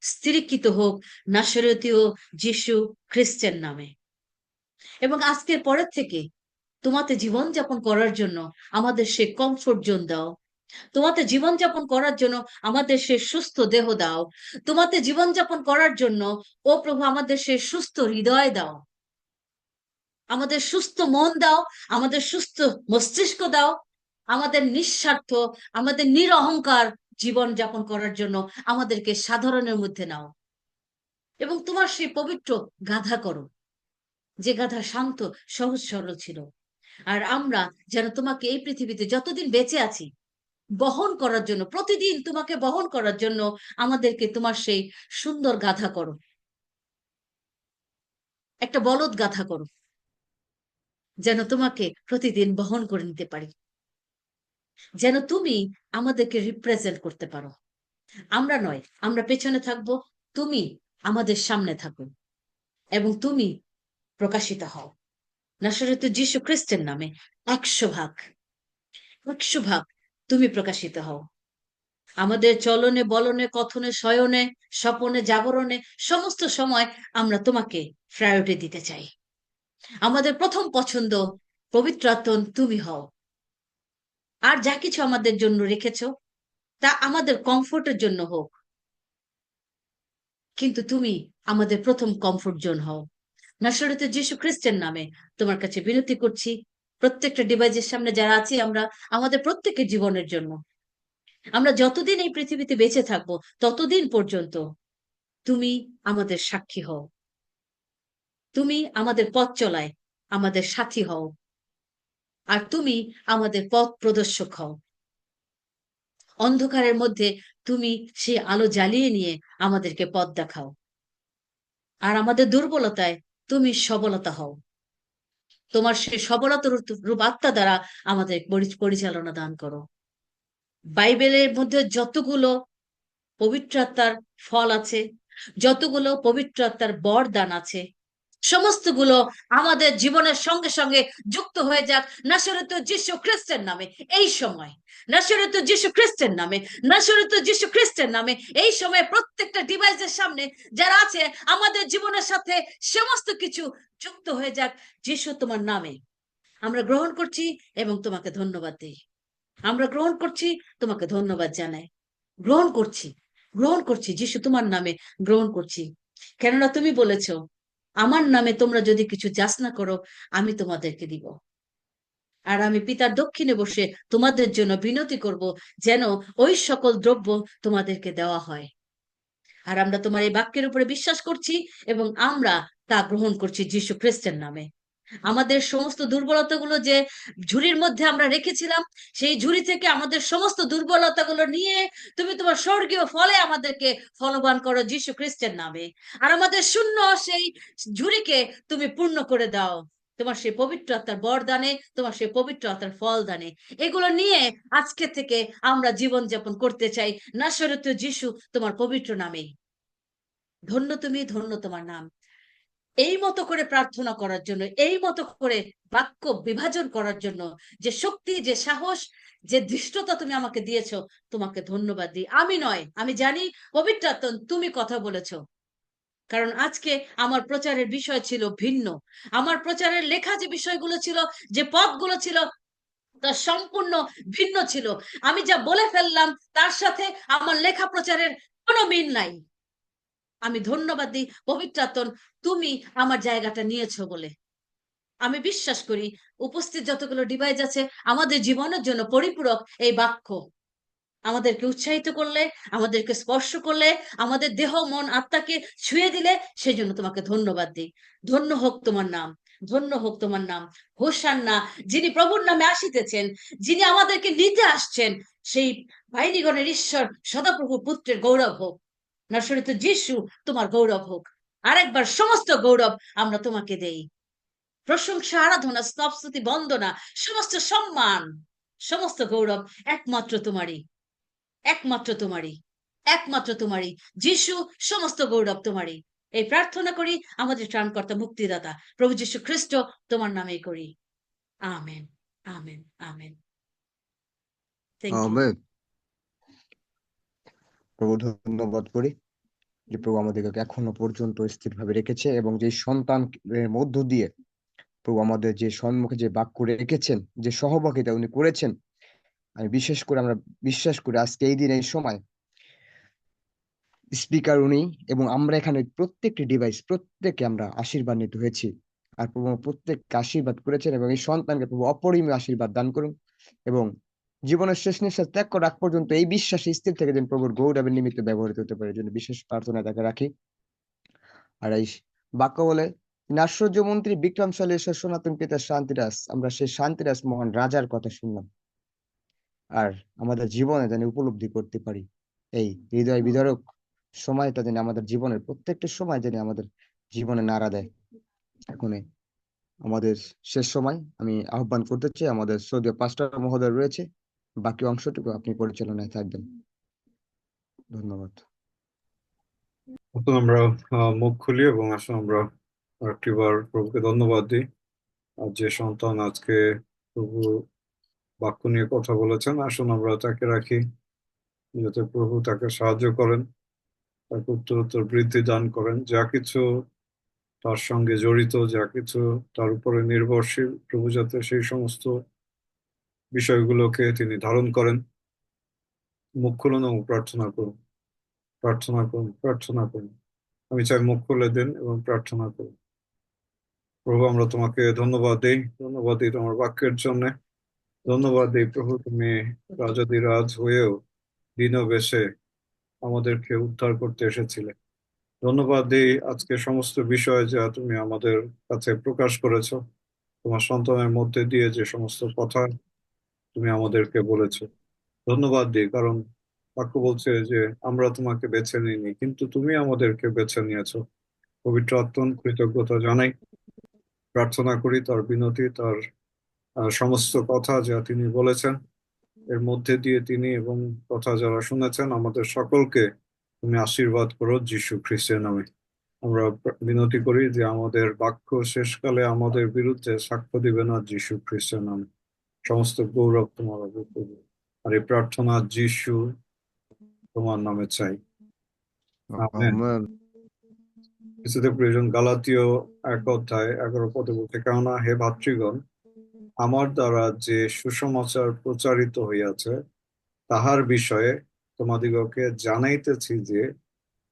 স্থিরীকৃত হোক নাসরতীয় যিশু খ্রিস্টের নামে। এবং আজকের পরের থেকে তোমাতে জীবনযাপন করার জন্য আমাদের সে কমফোর্ট জোন দাও। তোমাতে জীবনযাপন করার জন্য আমাদের সে সুস্থ দেহ দাও। তোমাতে জীবনযাপন করার জন্য, ও প্রভু, আমাদের সে সুস্থ হৃদয় দাও, আমাদের সুস্থ মন দাও, আমাদের সুস্থ মস্তিষ্ক দাও, আমাদের নিঃস্বার্থ, আমাদের নিরহংকার জীবন যাপন করার জন্য আমাদেরকে সাধারণের মধ্যে নাও। এবং তোমার সেই পবিত্র গাধা করো, যে গাধা শান্ত, সহজ সরল ছিল। আর আমরা যেন তোমাকে এই পৃথিবীতে যতদিন বেঁচে আছি বহন করার জন্য, প্রতিদিন তোমাকে বহন করার জন্য আমাদেরকে তোমার সেই সুন্দর গাধা করো, একটা বলদ গাধা করো, যেন তোমাকে প্রতিদিন বহন করে নিতে পারি, যেন তুমি আমাদেরকে রিপ্রেজেন্ট করতে পারো। আমরা নয়, আমরা পেছনে থাকবো, তুমি আমাদের সামনে থাকো এবং তুমি প্রকাশিত হও নাসরত যীশু খ্রিস্টের নামে। 100 ভাগ, 100 ভাগ তুমি প্রকাশিত হও আমাদের চলনে বলনে কথনে শয়নে স্বপনে জাগরণে, সমস্ত সময় আমরা তোমাকে প্রায়োরিটি দিতে চাই। আমাদের প্রথম পছন্দ পবিত্র আত্মা তুমি হও। আর যা কিছু আমাদের জন্য রেখেছো তা আমাদের কমফোর্টের জন্য হোক, কিন্তু তুমি আমাদের প্রথম কমফোর্ট জোন হও। নাসরতে যীশু খ্রিস্টের নামে তোমার কাছে বিনতি করছি, প্রত্যেকটা ডিভাইসের সামনে যারা আছি আমরা, আমাদের প্রত্যেকের জীবনের জন্য, আমরা যতদিন এই পৃথিবীতে বেঁচে থাকবো ততদিন পর্যন্ত তুমি আমাদের সাক্ষী হও, তুমি আমাদের পথ চলায় আমাদের সাথী হও, আর তুমি আমাদের পথ প্রদর্শক হও। অন্ধকারের মধ্যে তুমি সেই আলো জ্বালিয়ে নিয়ে আমাদেরকে পথ দেখাও, আর আমাদের দুর্বলতায় তুমি সবলতা হও। তোমার সেই সবলতার রূপ আত্মা দ্বারা আমাদের পরিচালনা দান করো। বাইবেলের মধ্যে যতগুলো পবিত্র আত্মার ফল আছে, যতগুলো পবিত্র আত্মার বরদান আছে, সমস্তগুলো আমাদের জীবনের সঙ্গে সঙ্গে যুক্ত হয়ে যাক নাসরত যীশু খ্রিস্টের নামে এই সময়। নাসরত যীশু খ্রিস্টের নামে, নাসরত যীশু খ্রিস্টের নামে এই সময় প্রত্যেকটা ডিভাইসের সামনে যারা আছে আমাদের জীবনের সাথে সমস্ত কিছু যুক্ত হয়ে যাক যীশু তোমার নামে। আমরা গ্রহণ করছি এবং তোমাকে ধন্যবাদ দিই। আমরা গ্রহণ করছি, তোমাকে ধন্যবাদ জানাই। গ্রহণ করছি, গ্রহণ করছি যীশু তোমার নামে, গ্রহণ করছি। কেননা তুমি বলেছো আমার নামে তোমরা যদি কিছু যাচনা করো আমি তোমাদেরকে দিব। আর আমি পিতার দক্ষিণে বসে তোমাদের জন্য বিনতি করব যেন ওই সকল দ্রব্য তোমাদেরকে দেওয়া হয়। আর আমরা তোমার এই বাক্যের উপরে বিশ্বাস করছি এবং আমরা তা গ্রহণ করছি যীশু খ্রিস্টের নামে। আমাদের সমস্ত দুর্বলতাগুলো যে ঝুড়ির মধ্যে আমরা রেখেছিলাম, সেই ঝুড়ি থেকে আমাদের সমস্ত দুর্বলতাগুলো নিয়ে তুমি তোমার স্বর্গীয় ফলে আমাদেরকে ফলবান করো যীশু খ্রিস্টের নামে। আর আমাদের শূন্য সেই ঝুড়িকে তুমি পূর্ণ করে দাও তোমার সেই পবিত্র আত্মার বরদানে, তোমার সেই পবিত্র আত্মার ফল দানে। এগুলো নিয়ে আজকে থেকে আমরা জীবনযাপন করতে চাই নাসরতীয় যীশু তোমার পবিত্র নামেই। ধন্য তুমি, ধন্য তোমার নাম। এই মতো করে প্রার্থনা করার জন্য, এই মতো করে বাক্য বিভাজন করার জন্য যে শক্তি, যে সাহস, যে দৃষ্টতা তুমি আমাকে দিয়েছো, তোমাকে ধন্যবাদ দিই। আমি নয়, আমি জানি পবিত্র আত্মা তুমি কথা বলেছো। কারণ আজকে আমার প্রচারের বিষয় ছিল ভিন্ন। আমার প্রচারের লেখা যে বিষয়গুলো ছিল, যে পথগুলো ছিল, তা সম্পূর্ণ ভিন্ন ছিল। আমি যা বলে ফেললাম তার সাথে আমার লেখা প্রচারের কোনো মিল নাই। আমি ধন্যবাদ দিই পবিত্র আত্মা, তুমি আমার জায়গাটা নিয়েছো বলে। আমি বিশ্বাস করি উপস্থিত যতগুলো ডিভাইস আছে আমাদের জীবনের জন্য পরিপূরক এই বাক্য। আমাদেরকে উৎসাহিত করলে, আমাদেরকে স্পর্শ করলে, আমাদের দেহ মন আত্মাকে ছুঁয়ে দিলে, সেই জন্য তোমাকে ধন্যবাদ দিই। ধন্য হোক তোমার নাম, ধন্য হোক তোমার নাম। হোসান্না, যিনি প্রভুর নামে আসিতেছেন, যিনি আমাদেরকে নিতে আসছেন, সেই বাহিনীগণের ঈশ্বর সদাপ্রভু পুত্রের গৌরব হোক। নশ্বরিত যিশু, তোমার গৌরব হোক। আরেকবার সমস্ত গৌরব আমরা তোমাকে দেই। প্রশংসা, আরাধনা, স্তব, স্তুতি, বন্দনা, সমস্ত সম্মান, সমস্ত গৌরব একমাত্র তোমারই, একমাত্র তোমারই, একমাত্র তোমারই। যিশু, সমস্ত গৌরব তোমারই। এই প্রার্থনা করি আমাদের ত্রাণকর্তা মুক্তিদাতা প্রভু যীশু খ্রিস্ট তোমার নামে করি। Amen, amen, amen. Thank you. Amen. প্রভু ধন্যবাদ করি যে প্রভু আমাদেরকে এখনো পর্যন্ত স্থিরভাবে রেখেছে, এবং যে সন্তানের মধ্য দিয়ে প্রভু আমাদের যে সম্মুখে যে বাক্য রেখেছেন, যে সহভাগিতা উনি করেছেন। আমি বিশেষ করে আমরা বিশ্বাস করি আজকে এই দিন এই সময় স্পিকার উনি এবং আমরা এখানে প্রত্যেকটি ডিভাইস প্রত্যেকে আমরা আশীর্বাদ নিতে হয়েছি। আর প্রভু প্রত্যেককে আশীর্বাদ করেছেন, এবং এই সন্তানকে প্রভু অপরিমেয় আশীর্বাদ দান করুন, এবং জীবনের শেষ নিঃশ্বাস ত্যাগ করার আগ পর্যন্ত এই বিশ্বাসে স্থির থেকে যেন প্রভুর গৌরবের নিমিত্তে ব্যবহৃত হতে পারে, এই জন্য বিশেষ প্রার্থনা তাকে রাখি। আর এই বাক্য বলে, তিনি আশ্চর্য মন্ত্রী, বিক্রমশালী ঈশ্বর, সনাতন পিতা শান্তিরাজ। আমরা সেই শান্তিরাজ মহান রাজার কথা শুনলাম, আর আমাদের জীবনে যেন উপলব্ধি করতে পারি এই হৃদয় বিদারক সময়টা, যেন আমাদের জীবনের প্রত্যেকটা সময় যেন আমাদের জীবনে নাড়া দেয়। এখন আমাদের শেষ সময় আমি আহ্বান করতে চাই, আমাদের সৌদি পাস্টার মহোদয় রয়েছে, বাকি অংশটুকু আপনি পরিচালনায় থাকবেন। ধন্যবাদ। এখন আমরা মুখ খুলি এবং আসলে আমরা একটিবার প্রভুকে ধন্যবাদ দিই। আর যে সন্তান আজকে প্রভু বাক্য নিয়ে কথা বলেছেন, আসুন আমরা তাকে রাখি, যাতে প্রভু তাকে সাহায্য করেন, তাকে উত্তরোত্তর বৃদ্ধি দান করেন। যা কিছু তার সঙ্গে জড়িত, যা কিছু তার উপরে নির্ভরশীল, প্রভু যাতে সেই সমস্ত বিষয়গুলোকে তিনি ধারণ করেন। মুখ খুলুন এবং প্রার্থনা করুন, প্রার্থনা করুন, প্রার্থনা করুন। আমি চাই মুখ খুলে দিন এবং প্রার্থনা করুন। প্রভু, আমরা তোমাকে ধন্যবাদ দিই, ধন্যবাদ দিই তোমার বাক্যের জন্য। ধন্যবাদ দিই প্রভু, তুমি রাজাধিরাজ হয়েও দীনবেশে আমাদেরকে উদ্ধার করতে এসেছিলে। ধন্যবাদ দিই আজকে সমস্ত বিষয় যা তুমি আমাদের কাছে প্রকাশ করেছো, তোমার সন্তানের মধ্যে দিয়ে যে সমস্ত কথা তুমি আমাদেরকে বলেছো। ধন্যবাদ দিই, কারণ বাক্য বলছে যে আমরা তোমাকে বেছে নিইনি, কিন্তু তুমি আমাদেরকে বেছে নিয়েছো। পবিত্র আত্মার কৃতজ্ঞতা জানাই, প্রার্থনা করি তার বিনতি, তার সমস্ত কথা যা তিনি বলেছেন এর মধ্যে দিয়ে তিনি এবং কথা যারা শুনেছেন আমাদের সকলকে তুমি আশীর্বাদ করো যীশু খ্রিস্টের নামে। আমরা বিনতি করি যে আমাদের বাক্য শেষকালে আমাদের বিরুদ্ধে সাক্ষ্য দিবে না, যীশু খ্রিস্টের নামে। সমস্ত গৌরব তোমার হবে প্রভু। আর এই প্রার্থনা যীশু তোমার নামে চাই, আমেন। আমেন। কিছুতে প্রয়োজন গালাতীয় 1 অধ্যায় 11 পদে বলতে, কেননা হে ভাতৃগণ, আমার দ্বারা যে সুসমাচার প্রচারিত হইয়াছে তাহার বিষয়ে তোমাদিগকে জানাইতেছি যে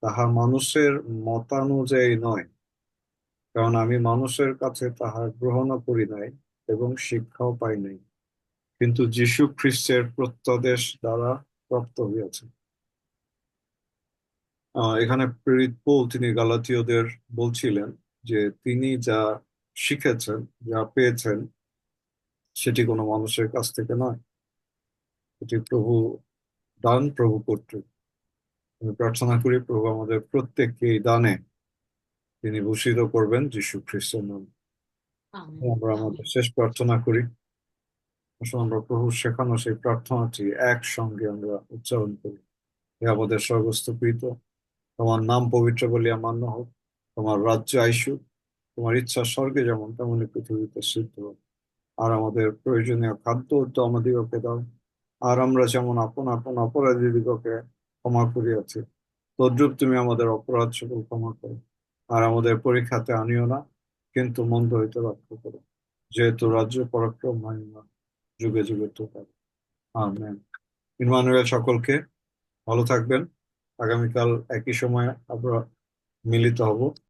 তাহা মানুষের মতানুযায়ী নয়, কারণ আমি মানুষের কাছে তাহা গ্রহণও করি নাই এবং শিক্ষাও পাই নাই, কিন্তু যীশু খ্রিস্টের প্রত্যাদেশ দ্বারা প্রাপ্ত হইয়াছে। এখানে প্রেরিত পৌল তিনি গালাতীয়দের বলছিলেন যে তিনি যা শিখেছেন, যা পেয়েছেন, সেটি কোনো মানুষের কাছ থেকে নয়, এটি প্রভু দান, প্রভু কর্তৃক। আমি প্রার্থনা করি প্রভু আমাদের প্রত্যেককে এই দানে তিনি ভূষিত করবেন যীশু খ্রিস্টের নামে। আমেন, আমরা আমেন। আমাদের শেষ প্রার্থনা করি। আসলে আমরা প্রভুর শেখানো সেই প্রার্থনাটি একসঙ্গে আমরা উচ্চারণ করি। হে আমাদের স্বর্গস্থ পিতা, তোমার নাম পবিত্র বলিয়া মান্য হোক, তোমার রাজ্য আইসুক, তোমার ইচ্ছা স্বর্গে যেমন তেমনি পৃথিবীতে সিদ্ধ হোক। আর আমাদের প্রয়োজনীয় খাদ্য তো আমাদিগকে দাও, আর আমরা যেমন আপন আপন অপরাধীদিগকে ক্ষমা করিয়াছি, তদ্রূপ তুমি আমাদের অপরাধ সকল ক্ষমা করো। আর আমাদের পরীক্ষাতে আনিও না, কিন্তু মন্দ হইতে রক্ষা করো, যেহেতু রাজ্য, পরাক্রম, মহিমা যুগে যুগে তো আমেন। ইম্মানুয়েল সকলকে ভালো থাকবেন। আগামীকাল একই সময় আমরা মিলিত হব।